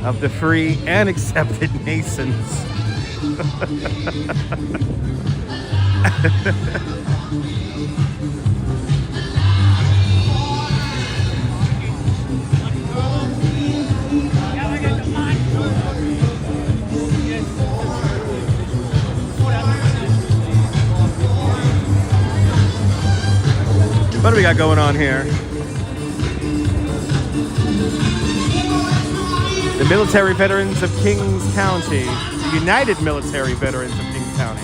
of the Free and Accepted Masons. What do we got going on here? The Military Veterans of Kings County. The United Military Veterans of Kings County.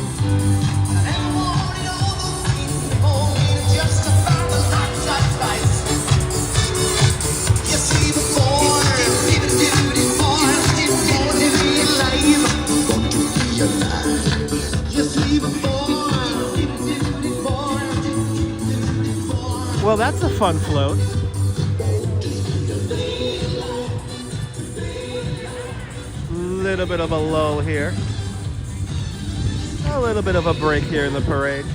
Well, that's a fun float. Little bit of a lull here. A little bit of a break here in the parade.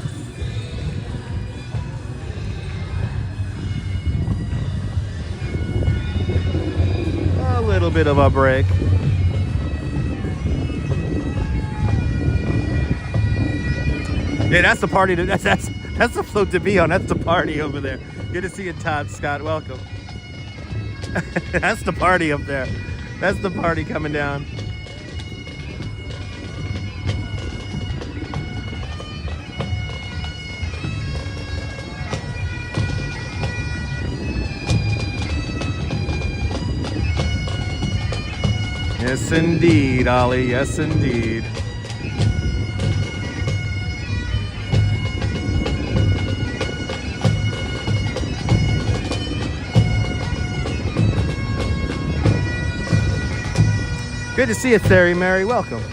A little bit of a break. Yeah, that's the party. That's the float to be on. That's the party over there. Good to see you, Todd Scott. Welcome. That's the party up there. That's the party coming down. Yes, indeed, Ollie. Yes, indeed. Good to see you, Theory Mary. Welcome.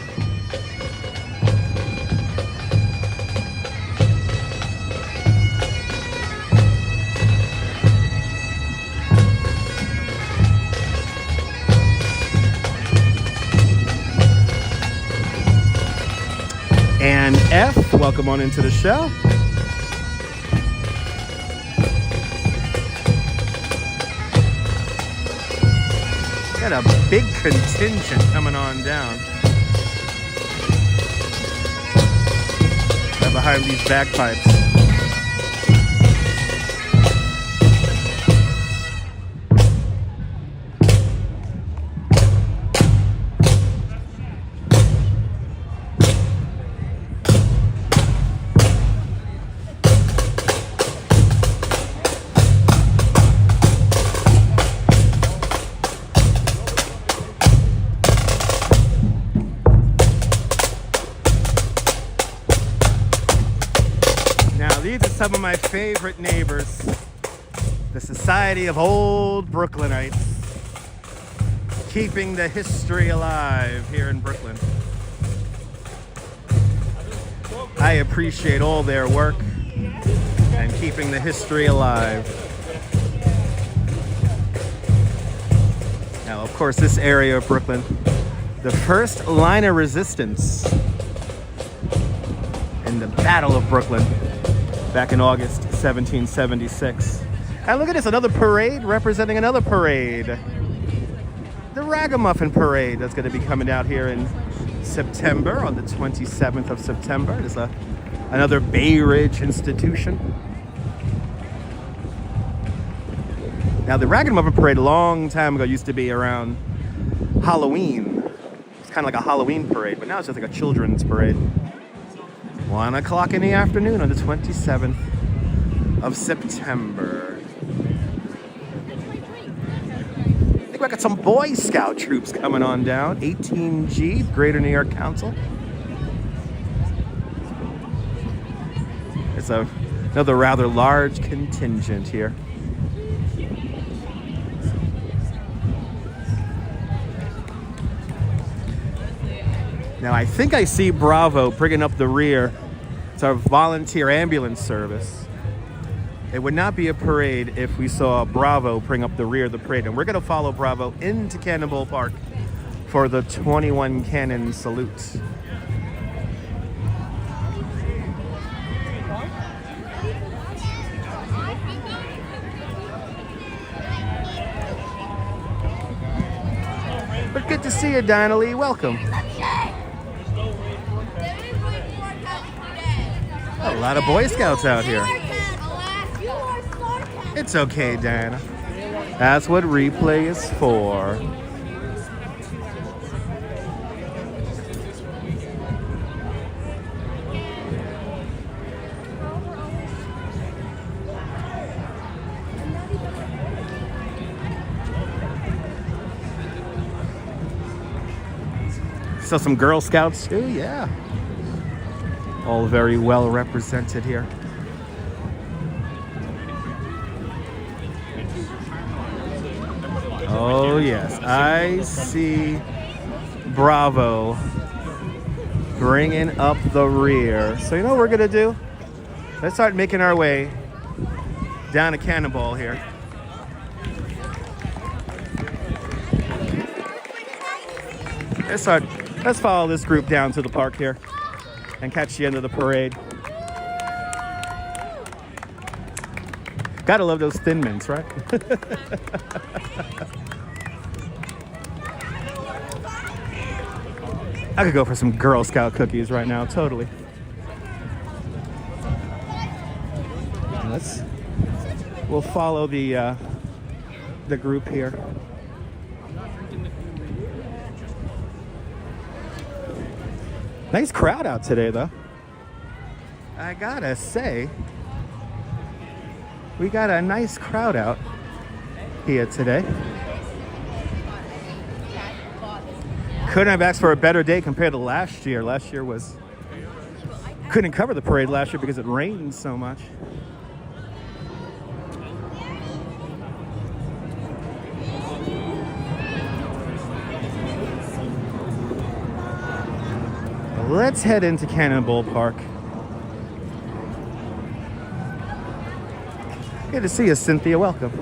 And F, welcome on into the show. Got a big contingent coming on down. Right behind these bagpipes. These are some of my favorite neighbors. The Society of Old Brooklynites. Keeping the history alive here in Brooklyn. I appreciate all their work and keeping the history alive. Now, of course, this area of Brooklyn, the first line of resistance in the Battle of Brooklyn. Back in August 1776. And look at this, another parade representing another parade. The Ragamuffin Parade that's going to be coming out here in September, on the 27th of September. It's another Bay Ridge institution. Now, the Ragamuffin Parade a long time ago used to be around Halloween. It's kind of like a Halloween parade, but now it's just like a children's parade. 1 o'clock in the afternoon on the 27th of September. I got some Boy Scout troops coming on down. 18G, Greater New York Council. It's another rather large contingent here. Now I think I see Bravo bringing up the rear. It's our volunteer ambulance service. It would not be a parade if we saw Bravo bring up the rear of the parade. And we're going to follow Bravo into Cannonball Park for the 21 cannon salute. But good to see you, Dinah Lee. Welcome. A lot of Boy Scouts out here. It's okay, Diana. That's what replay is for. So some Girl Scouts too, yeah. All very well represented here. Oh yes, I see Bravo bringing up the rear. So you know what we're gonna do? Let's start making our way down to Cannonball here. Let's follow this group down to the park here and catch the end of the parade. Gotta love those Thin Mints, right? I could go for some Girl Scout cookies right now, totally. We'll follow the group here. Nice crowd out today, though. I gotta say, we got a nice crowd out here today. Couldn't have asked for a better day compared to last year. Last year couldn't cover the parade last year because it rained so much. Let's head into Cannonball Park. Good to see you, Cynthia. Welcome.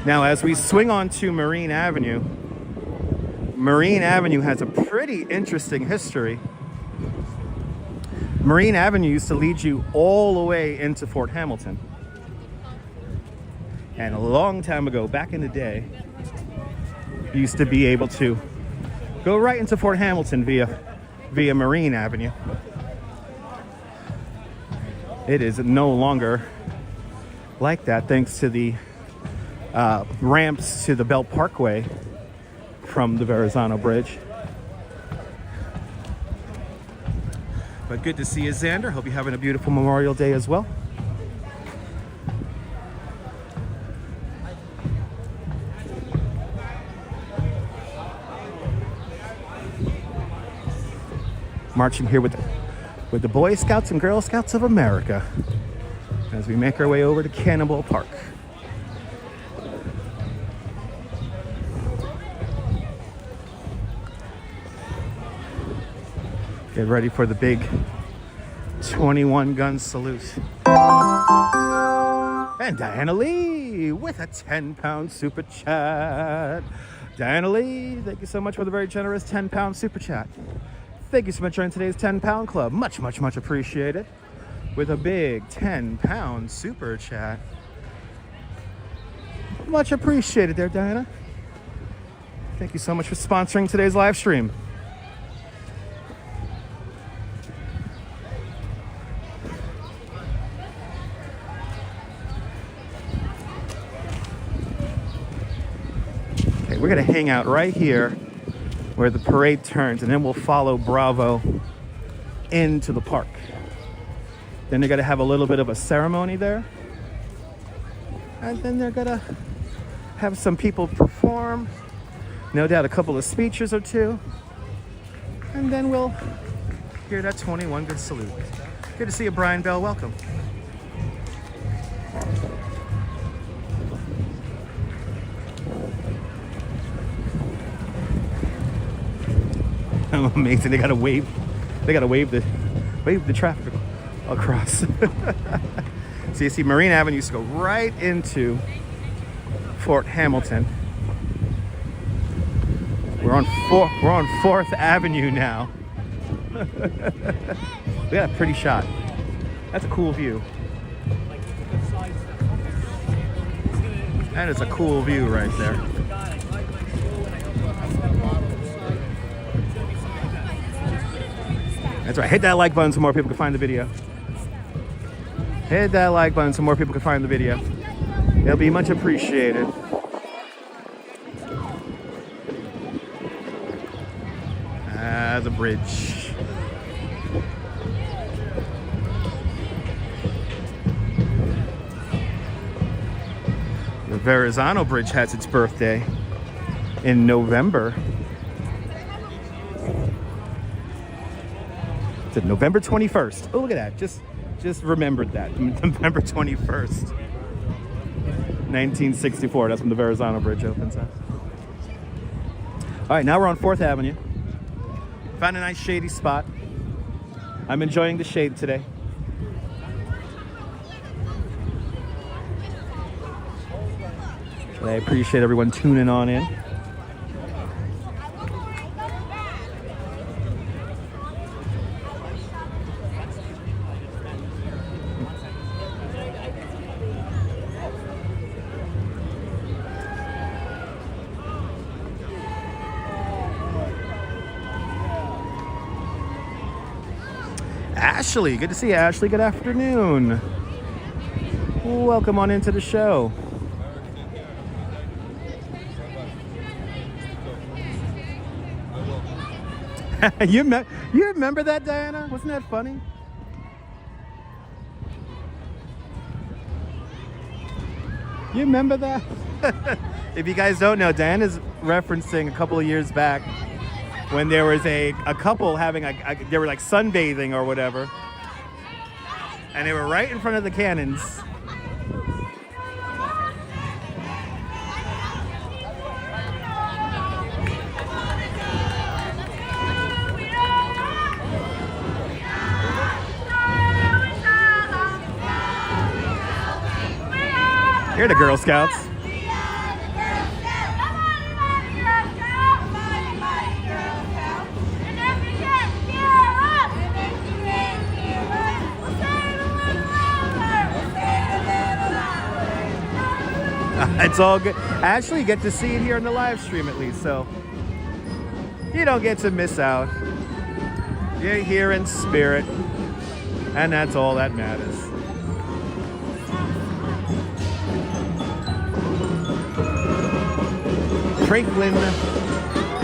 Now, as we swing onto Marine Avenue has a pretty interesting history. Marine Avenue used to lead you all the way into Fort Hamilton. And a long time ago, back in the day, you used to be able to go right into Fort Hamilton via Marine Avenue. It is no longer like that thanks to the ramps to the Belt Parkway from the Verizon Bridge. But good to see you, Xander. Hope you're having a beautiful Memorial Day as well. Marching here with the Boy Scouts and Girl Scouts of America as we make our way over to Cannonball Park. Get ready for the big 21 gun salute. And Diana Lee with a 10-pound super chat. Diana Lee, thank you so much for the very generous 10-pound super chat. Thank you so much for joining today's 10-pound club. Much, much, much appreciated. With a big 10-pound super chat. Much appreciated there, Diana. Thank you so much for sponsoring today's live stream. Okay, we're gonna hang out right here where the parade turns, and then we'll follow Bravo into the park. Then they're gonna have a little bit of a ceremony there, and then they're gonna have some people perform. No doubt a couple of speeches or two. And then we'll hear that 21 good salute. Good to see you, Brian Bell. Welcome. Oh, amazing. They gotta wave the traffic across. So you see Marine Avenue used to go right into Fort Hamilton. We're on 4th Avenue now. We got a pretty shot. That's a cool view. That is a cool view right there. That's right. Hit that like button so more people can find the video. Hit that like button so more people can find the video. It'll be much appreciated. The bridge. The Verizon Bridge has its birthday in November. It's November 21st. Oh, look at that. Just remembered that. November 21st. 1964. That's when the Verizon Bridge opens up. All right, now we're on 4th Avenue. Found a nice shady spot. I'm enjoying the shade today. I appreciate everyone tuning on in. Ashley, good to see you, Ashley. Good afternoon. Welcome on into the show. You remember that, Diana? Wasn't that funny? You remember that? If you guys don't know, Diana's referencing a couple of years back when there was a couple having they were like sunbathing or whatever, and they were right in front of the cannons. Here are the Girl Scouts. It's all good. Actually, you get to see it here on the live stream at least, so you don't get to miss out. You're here in spirit, and that's all that matters. Franklin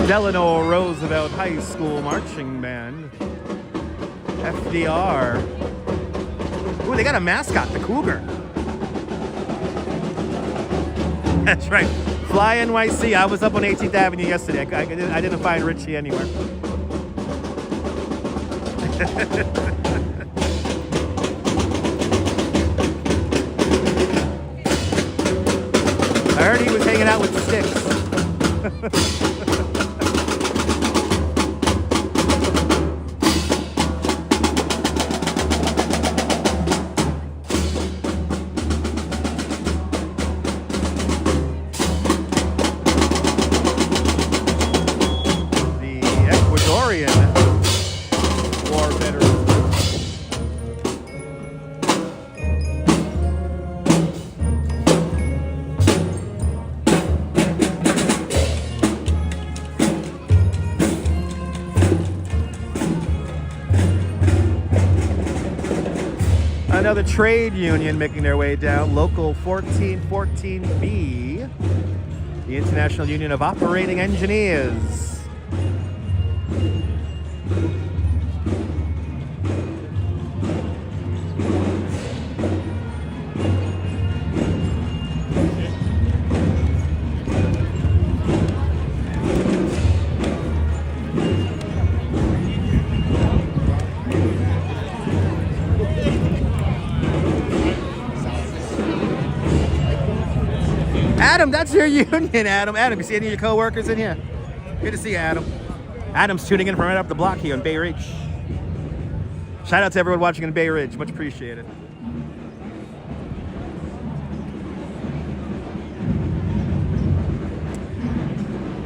Delano Roosevelt High School Marching Band. FDR. Ooh, they got a mascot, the Cougar. That's right. Fly NYC. I was up on 18th Avenue yesterday. I didn't find Richie anywhere. I heard he was hanging out with the Sticks. Another trade union making their way down, Local 1414B, the International Union of Operating Engineers. Adam, that's your union, Adam. Adam, you see any of your coworkers in here? Good to see you, Adam. Adam's tuning in from right up the block here in Bay Ridge. Shout out to everyone watching in Bay Ridge. Much appreciated.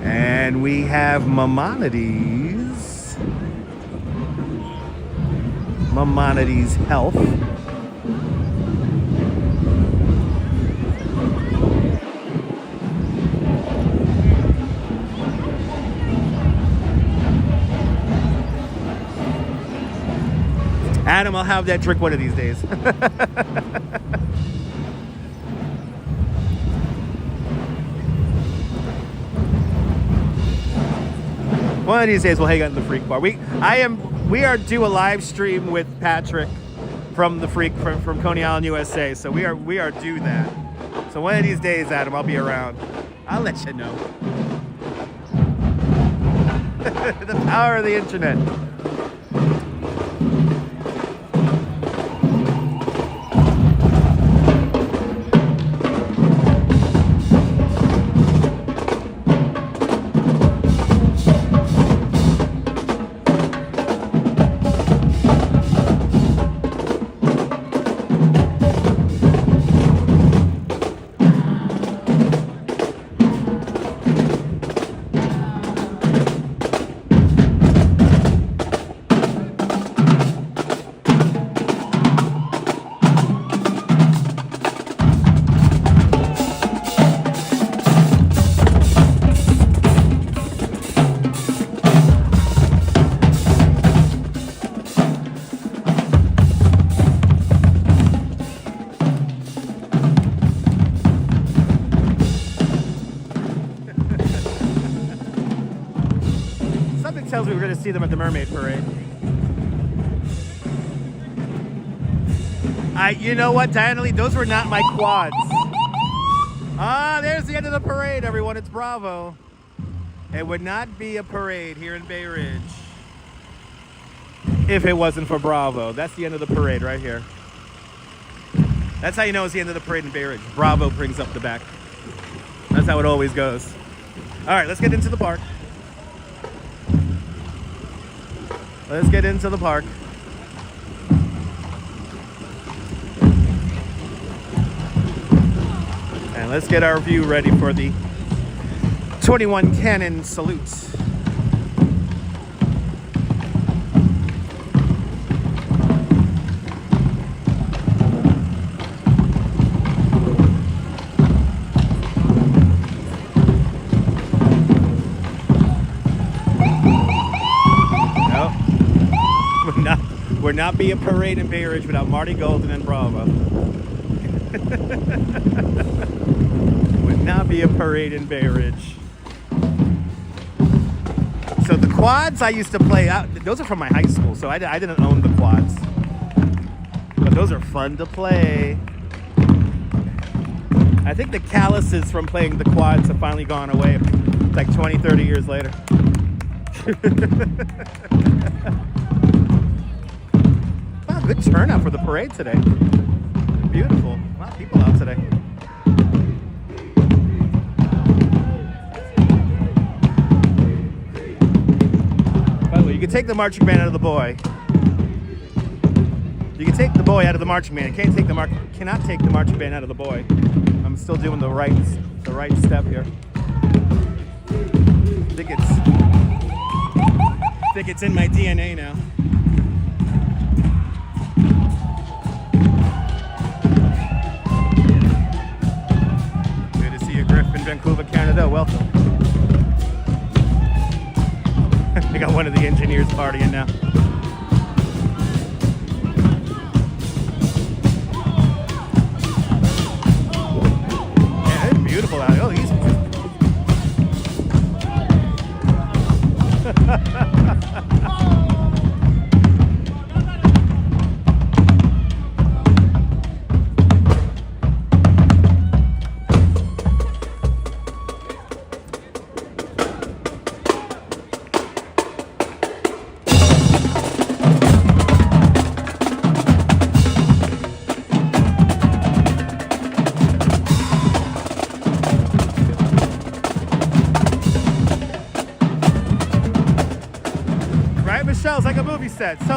And we have Maimonides. Maimonides Health. Adam, I'll have that trick one of these days. One of these days we'll hang out in the Freak Bar. We are due a live stream with Patrick from the Freak from Coney Island, USA. So we are due that. So one of these days, Adam, I'll be around. I'll let you know. The power of the internet. Tells me we're going to see them at the Mermaid Parade. You know what, Diana Lee, those were not my quads. Ah, there's the end of the parade, everyone. It's Bravo. It would not be a parade here in Bay Ridge if it wasn't for Bravo. That's the end of the parade right here. That's how you know it's the end of the parade in Bay Ridge. Bravo brings up the back. That's how it always goes. All right, let's get into the park. Let's get into the park. And let's get our view ready for the 21 cannon salute. Would not be a parade in Bay Ridge without Marty Golden and Bravo. Would not be a parade in Bay Ridge. So the quads I used to play out, those are from my high school, so I didn't own the quads. But those are fun to play. I think the calluses from playing the quads have finally gone away. It's like 20, 30 years later. Good turnout for the parade today. Beautiful. A lot of people out today. By the way, you can take the marching band out of the boy. You can take the boy out of the marching band. You cannot take the marching band out of the boy. I'm still doing the right step here. I think it's in my DNA now. Vancouver, Canada, welcome. I got one of the engineers partying now. Yeah, it's beautiful out here. Oh, easy.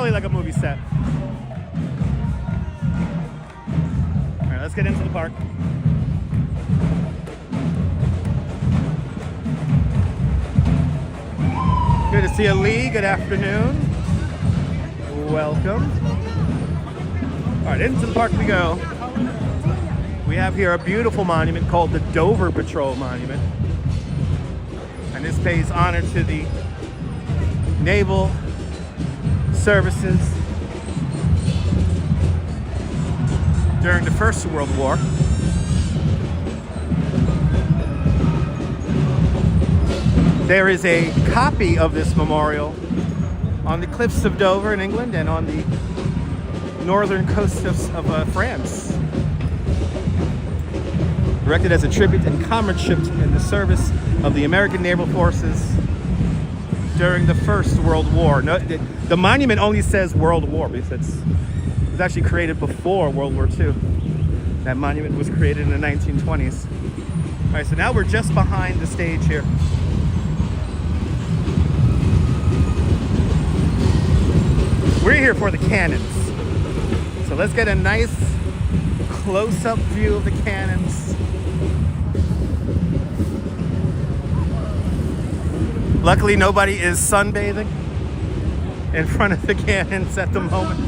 totally like a movie set. All right, let's get into the park. Good to see you, Lee. Good afternoon. Welcome. All right, into the park we go. We have here a beautiful monument called the Dover Patrol Monument. And this pays honor to the naval services during the First World War. There is a copy of this memorial on the cliffs of Dover in England and on the northern coast of France. Erected as a tribute and comradeship in the service of the American naval forces during the First World War. No, the monument only says World War because it was actually created before World War II. That monument was created in the 1920s. All right, so now we're just behind the stage here. We're here for the cannons. So let's get a nice close-up view of the cannons. Luckily, nobody is sunbathing in front of the cannons at the moment.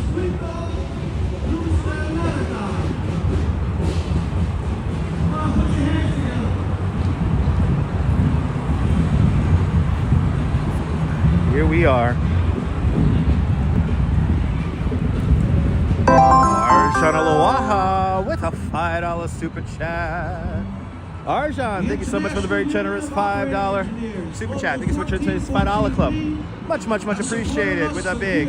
Here we are. Arjan Aloha with a $5 super chat. Arjan, thank you so much for the very generous $5 super chat. Thank you so much for today's $5 club. Much, much, much appreciated with a big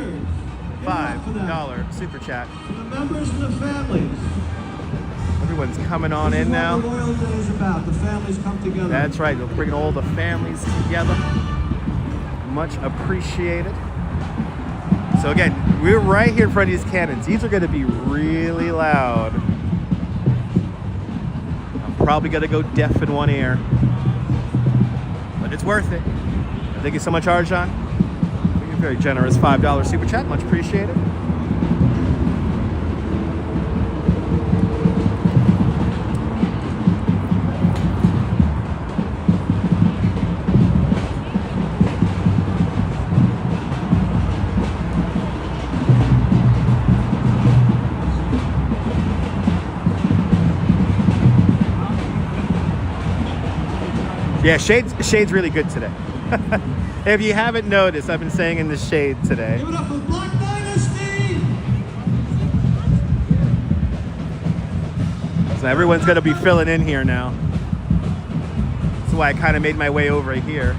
$5 super chat. The members and the families. Everyone's coming on in now. That's what Memorial Day is about. The families come together. That's right. We're bringing all the families together. Much appreciated. So again, we're right here in front of these cannons. These are going to be really loud. I'm probably going to go deaf in one ear. But it's worth it. Thank you so much, Arjan. You're very generous $5 super chat. Much appreciated. Yeah, shade's really good today. If you haven't noticed, I've been staying in the shade today. Give it up for Black Dynasty! So everyone's going to be filling in here now. That's why I kind of made my way over here.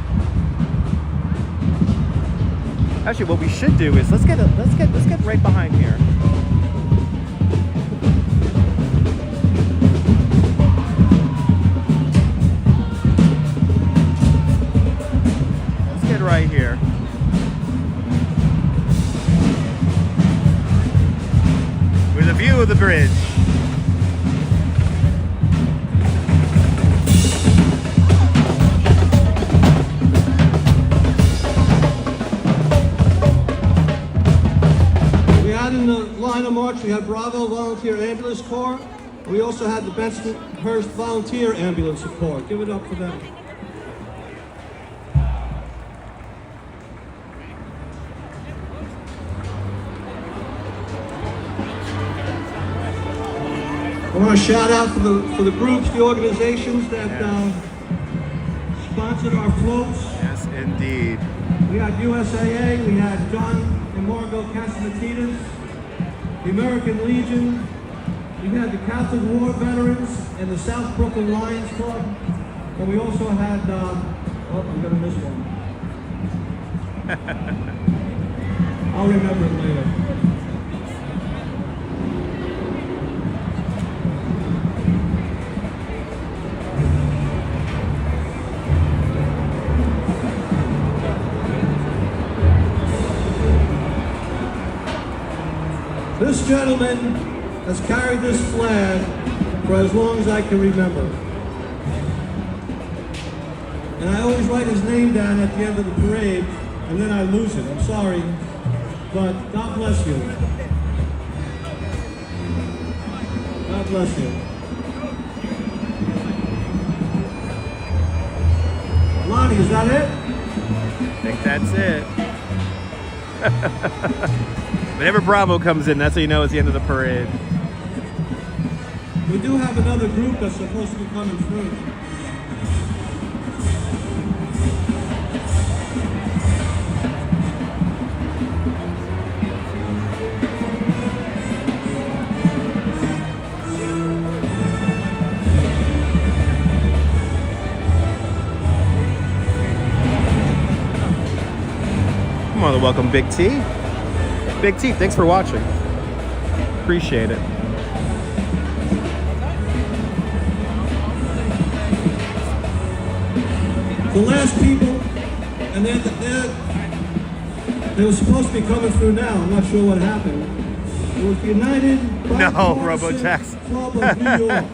Actually, what we should do is let's get right behind here. Right here. With a view of the bridge. We had in the line of march, we had Bravo Volunteer Ambulance Corps. We also had the Bensonhurst Volunteer Ambulance Corps. Give it up for them. I want to shout out for the groups, the organizations that sponsored our floats. Yes, indeed. We had USAA, we had John and Margot Casamatitas, the American Legion, we had the Catholic War Veterans and the South Brooklyn Lions Club, and we also had, oh, I'm going to miss one. I'll remember it later. This gentleman has carried this flag for as long as I can remember. And I always write his name down at the end of the parade, and then I lose it. I'm sorry. but God bless you. God bless you. Lonnie, is that it? I think that's it. Whenever Bravo comes in, that's how you know it's the end of the parade. We do have another group that's supposed to be coming through. I want to welcome Big T. Big T, thanks for watching. Appreciate it. The last people, and they were supposed to be coming through now. I'm not sure what happened. It was the United RoboJax. Club of New York,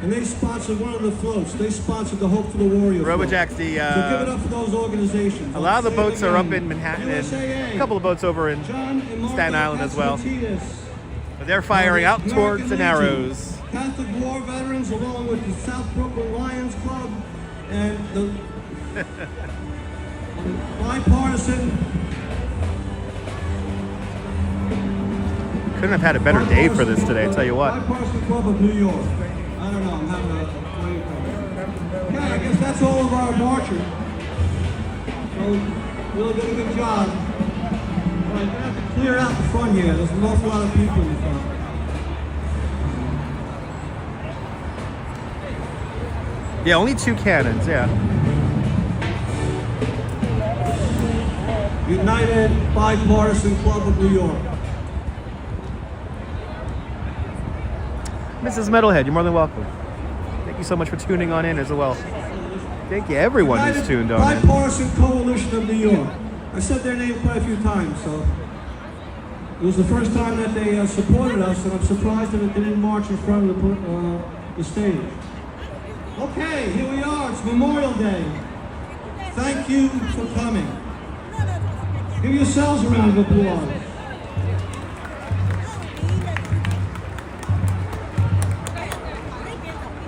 and they sponsored one of the floats. They sponsored the Hope for the Warrior. RoboJax, so give it up for those organizations. A lot of the boats are up in Manhattan, and a couple of boats over in Staten Island as well. But they're firing out towards the Narrows. Catholic War veterans, along with the South Brooklyn Lions Club, and the bipartisan. Couldn't have had a better day for this today, I tell you what. Bipartisan Club of New York. I don't know, I'm having a brain problem. Yeah, I guess that's all of our marchers. So, really did a good job. All right, I have to clear out the front here. There's an awful lot of people in the front. Yeah, only 2 cannons, yeah. United Bipartisan Club of New York. Mrs. Metalhead, you're more than welcome. Thank you so much for tuning on in as well. Thank you, everyone who's tuned on in. Bipartisan Coalition of New York. I said their name quite a few times, so it was the first time that they supported us, and I'm surprised that they didn't march in front of the stage. Okay, here we are. It's Memorial Day. Thank you for coming. Give yourselves a round of applause.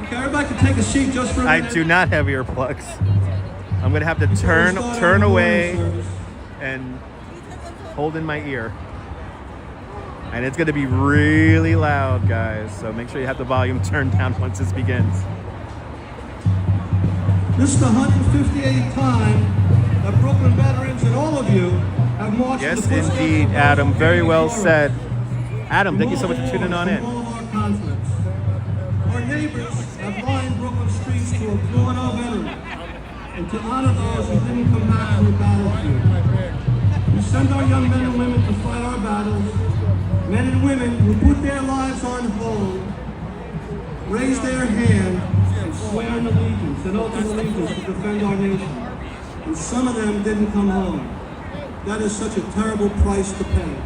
Okay, everybody can take a seat just for a minute. I do not have earplugs. I'm gonna have to turn away and hold in my ear. And it's gonna be really loud, guys. So make sure you have the volume turned down once this begins. This is the 158th time that Brooklyn veterans and all of you have marched. Yes, indeed, Adam. Very well said. Adam, thank you so much for tuning on in. Our neighbors have lined Brooklyn streets to applaud our veterans and to honor those who didn't come back from the battlefield. We send our young men and women to fight our battles, men and women who put their lives on hold, raise their hand, and swear an allegiance, an oath of allegiance to defend our nation. And some of them didn't come home. That is such a terrible price to pay.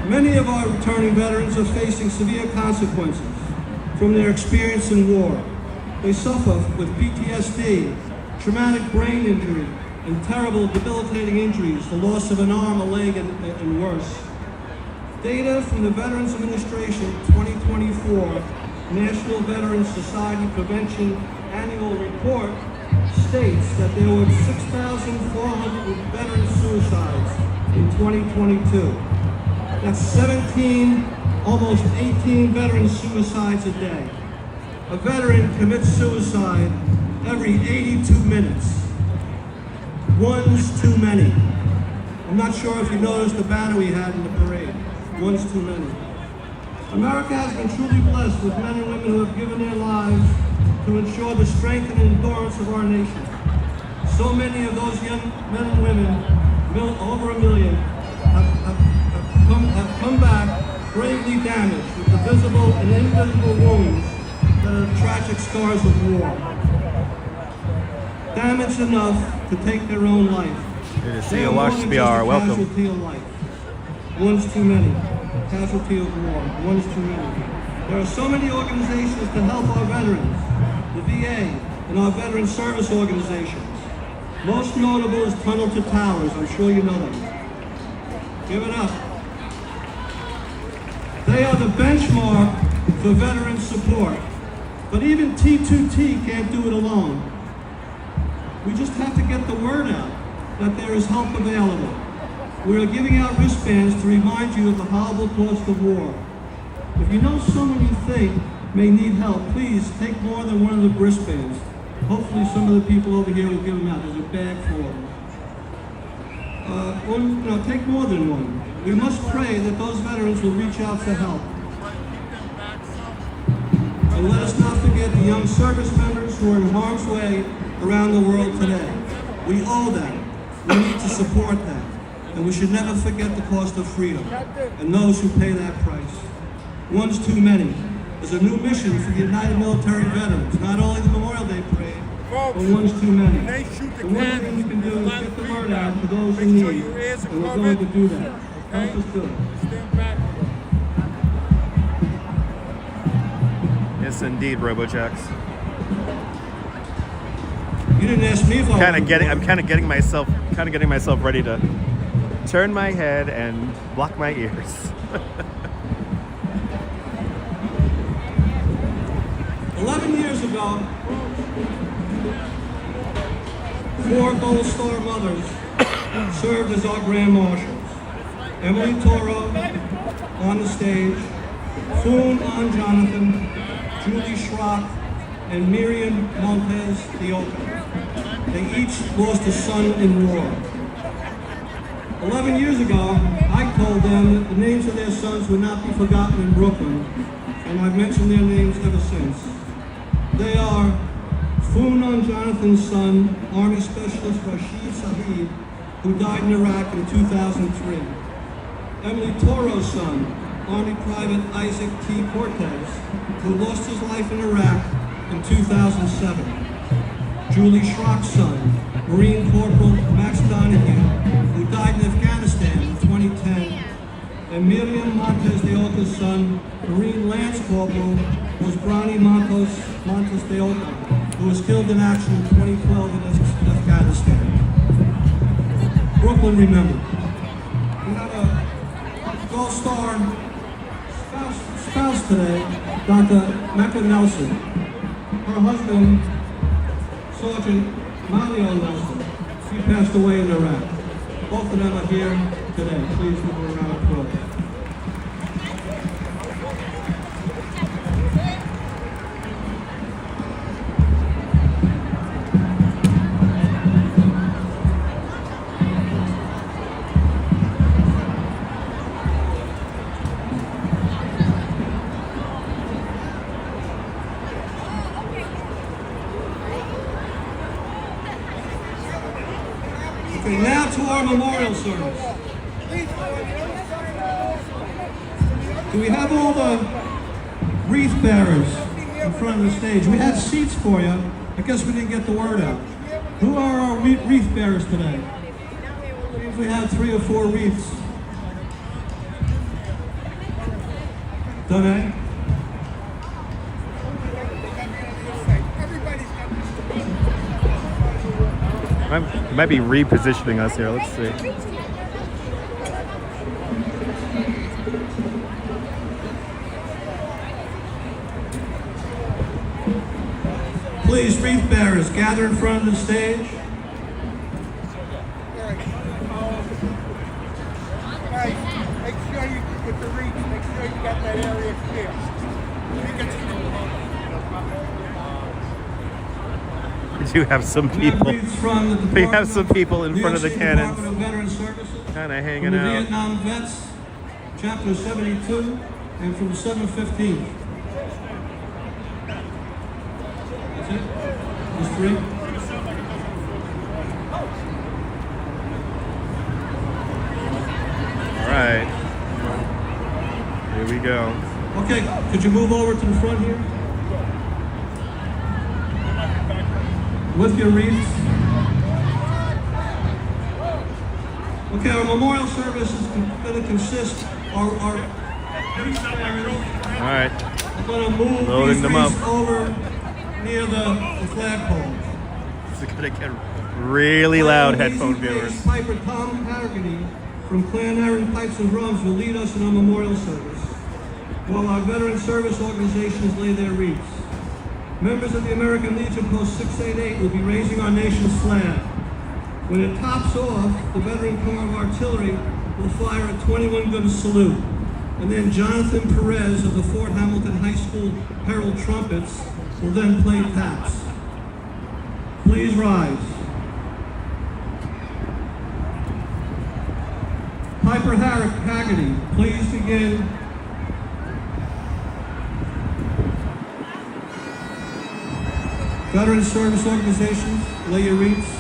Many of our returning veterans are facing severe consequences from their experience in war. They suffer with PTSD, traumatic brain injury, and terrible debilitating injuries, the loss of an arm, a leg, and worse. Data from the Veterans Administration 2024 National Veterans Society Prevention Annual Report states that there were 6,400 veteran suicides in 2022. That's 17, almost 18 veteran suicides a day. A veteran commits suicide every 82 minutes. One's too many. I'm not sure if you noticed the banner we had in the parade. One's too many. America has been truly blessed with men and women who have given their lives to ensure the strength and endurance of our nation. So many of those young men and women, over a million, have come back gravely damaged with the visible and invisible wounds that are the tragic scars of war. Damaged enough to take their own life. Good to see you, Wash BR. Welcome. Casualty of life. One's too many. Casualty of war. One's too many. There are so many organizations to help our veterans, the VA, and our veteran service organizations. Most notable is Tunnel to Towers. I'm sure you know them. Give it up. They are the benchmark for veteran support. But even T2T can't do it alone. We just have to get the word out that there is help available. We are giving out wristbands to remind you of the horrible cost of war. If you know someone you think may need help, please take more than one of the wristbands. Hopefully some of the people over here will give them out. There's a bag for them. Take more than one. We must pray that those veterans will reach out for help. And let us not forget the young service members who are in harm's way around the world today. We owe them. We need to support them. And we should never forget the cost of freedom and those who pay that price. One's too many. There's a new mission for the United Military Veterans. Not only the Memorial Day Parade, but one's too many. The one thing we can do is get the word out to those who need, and we're going to do that. Help us do it. Yes, indeed, RoboJax. You didn't ask me if I I'm kind of getting myself ready to turn my head and block my ears. 11 years ago, 4 Gold Star mothers served as our Grand Marshals. Emily Toro on the stage, Foon on Jonathan, Julie Schrock, and Miriam Montez de Oca. They each lost a son in war. 11 years ago, I told them that the names of their sons would not be forgotten in Brooklyn, and I've mentioned their names ever since. They are Foon on Jonathan's son, Army Specialist Rashid Saeed, who died in Iraq in 2003. Emily Toro's son, Army Private Isaac T. Cortez, who lost his life in Iraq in 2007. Julie Schrock's son, Marine Corporal Max Donahue, who died in Afghanistan in 2010. And Miriam Montes de Oca's son, Marine Lance Corporal, was Brani Montes de Oca, who was killed in action in 2012 in Afghanistan. Brooklyn remembered. We have a Gold Star spouse today, Dr. Mecca Nelson. Her husband, Sergeant Mario Nelson, he passed away in Iraq. Both of them are here today. Please give them a round of applause. Okay, now to our memorial service. Do we have all the wreath bearers in front of the stage? We had seats for you. I guess we didn't get the word out. Who are our wreath bearers today? Seems we have 3 or 4 wreaths. Done. Might be repositioning us here. Let's see. Please, wreath bearers, gather in front of the stage. Guys, make sure you get the reach. Make sure you got that area clear. We do have some people. We have some people in front of the cannons, kind of hanging from the out. Vietnam Vets, Chapter 72, and from 715. That's it? Just 3? All right. Here we go. Okay, could you move over to the front here? With your wreaths. Okay, our memorial service is going to consist our wreath bearers. All right. I'm going to move Loading these them up. wreaths over near the flagpole. This is going to get really loud, headphone viewers. Piper Tom Harrigan from Clan Aaron Pipes and Drums will lead us in our memorial service, while our veteran service organizations lay their wreaths. Members of the American Legion Post 688 will be raising our nation's flag. When it tops off, the veteran corps of artillery will fire a 21 gun salute, and then Jonathan Perez of the Fort Hamilton High School Herald Trumpets will then play taps. Please rise. Piper Haggerty, please begin. Veteran service organizations, lay your wreaths.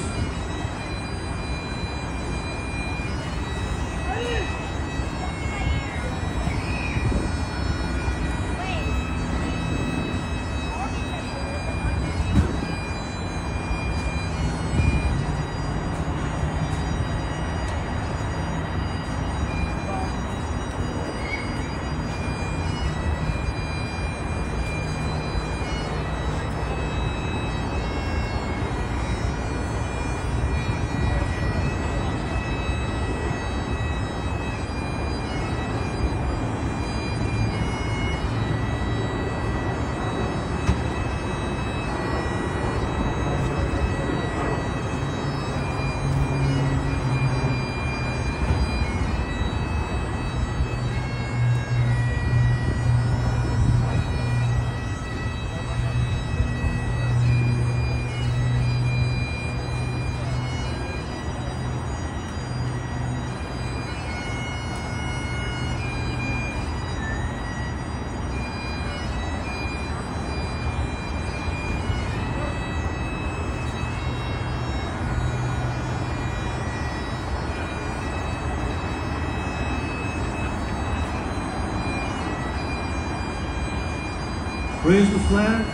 Raise the flag.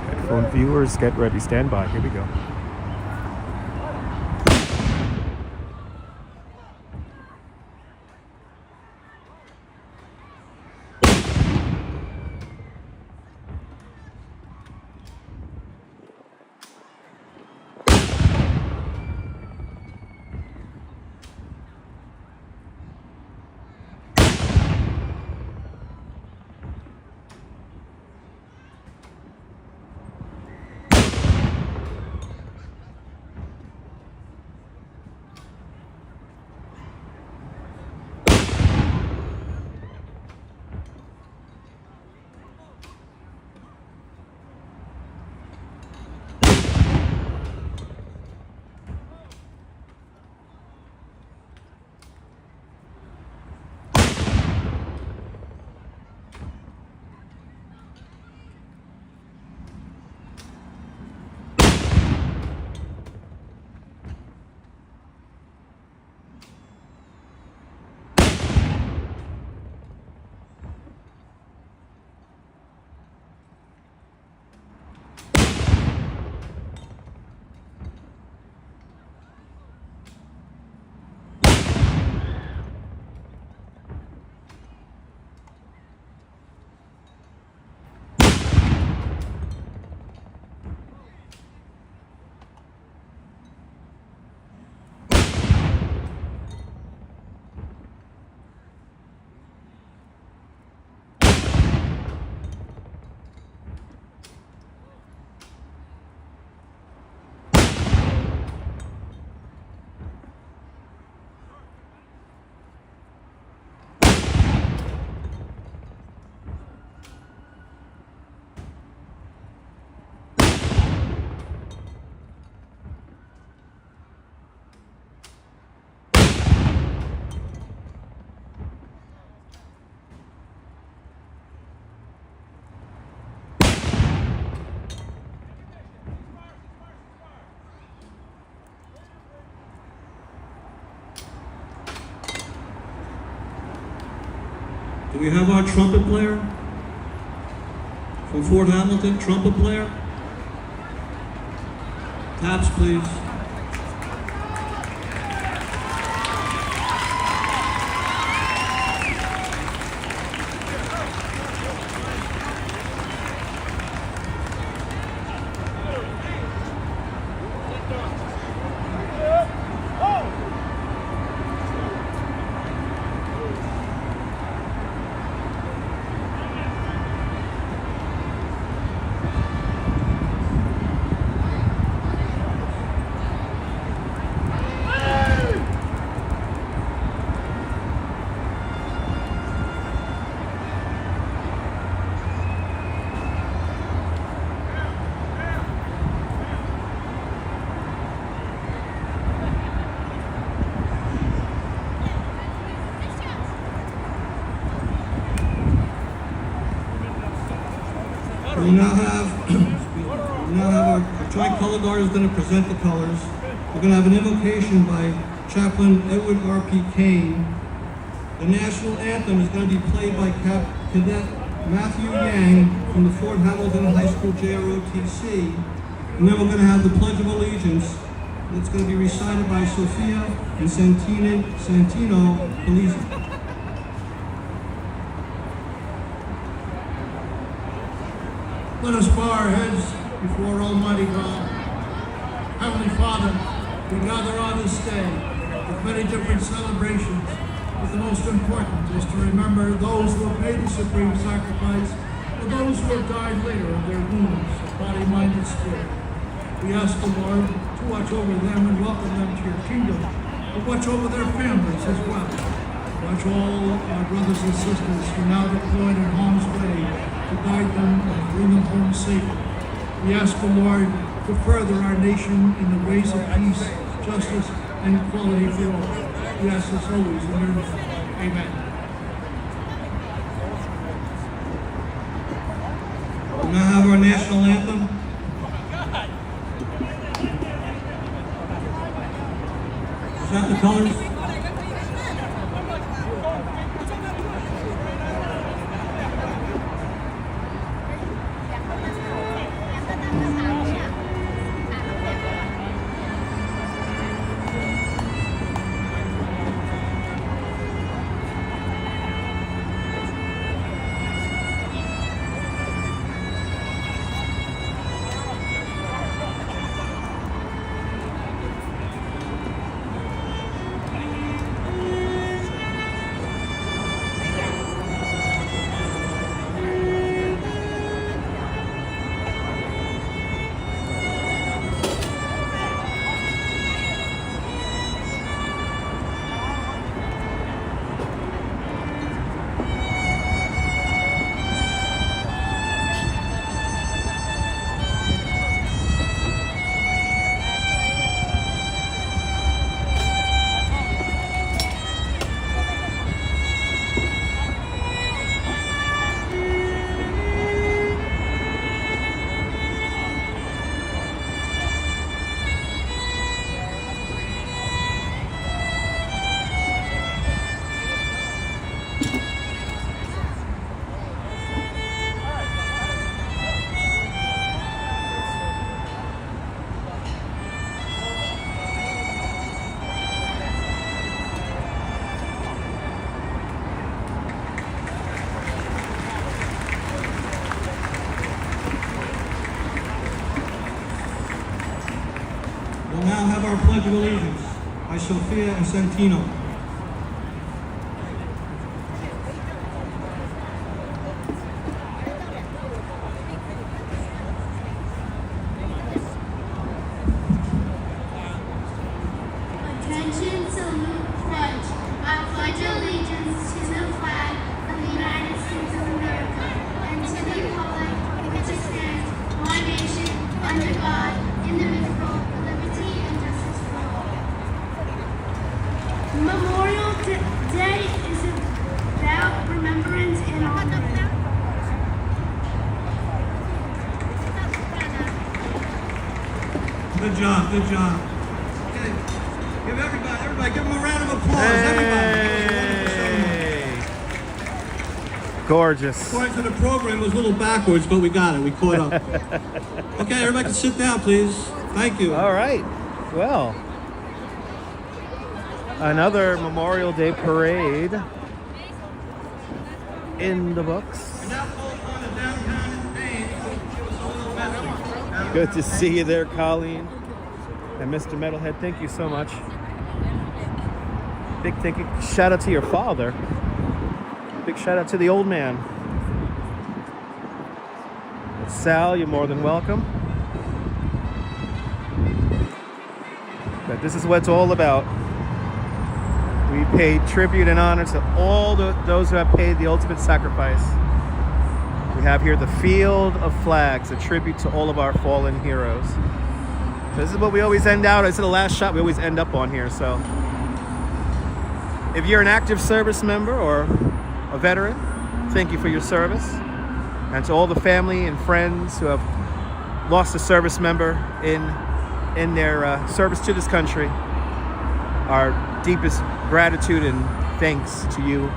Headphone viewers, get ready, stand by. Here we go. Do we have our trumpet player? From Fort Hamilton, trumpet player? Taps, please. We now have our tricolor guard is going to present the colors. We're going to have an invocation by Chaplain Edward R.P. Kane. The national anthem is going to be played by Cadet Matthew Yang from the Fort Hamilton High School JROTC. And then we're going to have the Pledge of Allegiance. It's going to be recited by Sophia and Santino Police. Let us bow our heads before Almighty God. Heavenly Father, we gather on this day with many different celebrations, but the most important is to remember those who have made the supreme sacrifice and those who have died later of their wounds of body, mind, and spirit. We ask the Lord to watch over them and welcome them to your kingdom, but watch over their families as well. Watch all our brothers and sisters who are now deployed in harm's way to guide them and bring them home safely. We ask the Lord to further our nation in the ways of peace, justice, and equality for all. We ask this always in your name. Amen. We now have our national anthem. Is that the colors? We'll now have our Pledge of Allegiance by Sophia and Santino. Attention, salute, pledge. I pledge allegiance to the flag of the United States of America and to the republic which stands one nation under God, indivisible, with liberty and justice for all. Memorial Day is about remembrance and honor. Good job, good job. Okay. Give everybody, give them a round of applause, everybody. Gorgeous. According to the program, it was a little backwards, but we got it. We caught up. Okay, everybody can sit down, please. Thank you. All right. Well, another Memorial Day parade in the books. And now folks on the downtown stage will give us a little message. Good to see you there, Colleen. And Mr. Metalhead, thank you so much. Big thank you. Shout out to your father. Big shout out to the old man. Sal, you're more than welcome. But this is what it's all about. We pay tribute and honor to all those who have paid the ultimate sacrifice. We have here the Field of Flags, a tribute to all of our fallen heroes. This is what we always end out. It's the last shot we always end up on here. So if you're an active service member or a veteran, thank you for your service. And to all the family and friends who have lost a service member in their service to this country, our deepest gratitude and thanks to you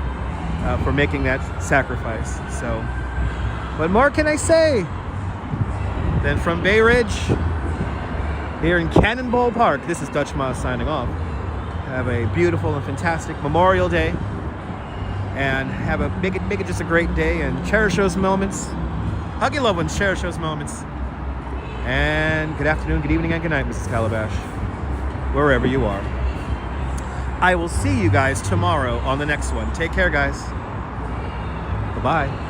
for making that sacrifice. So, what more can I say? Then from Bay Ridge, here in Cannonball Park, this is Dutch Moss signing off. Have a beautiful and fantastic Memorial Day, and make it just a great day, and cherish those moments. Hug your loved ones, cherish those moments. And good afternoon, good evening, and good night, Mrs. Calabash, wherever you are. I will see you guys tomorrow on the next one. Take care, guys. Bye-bye.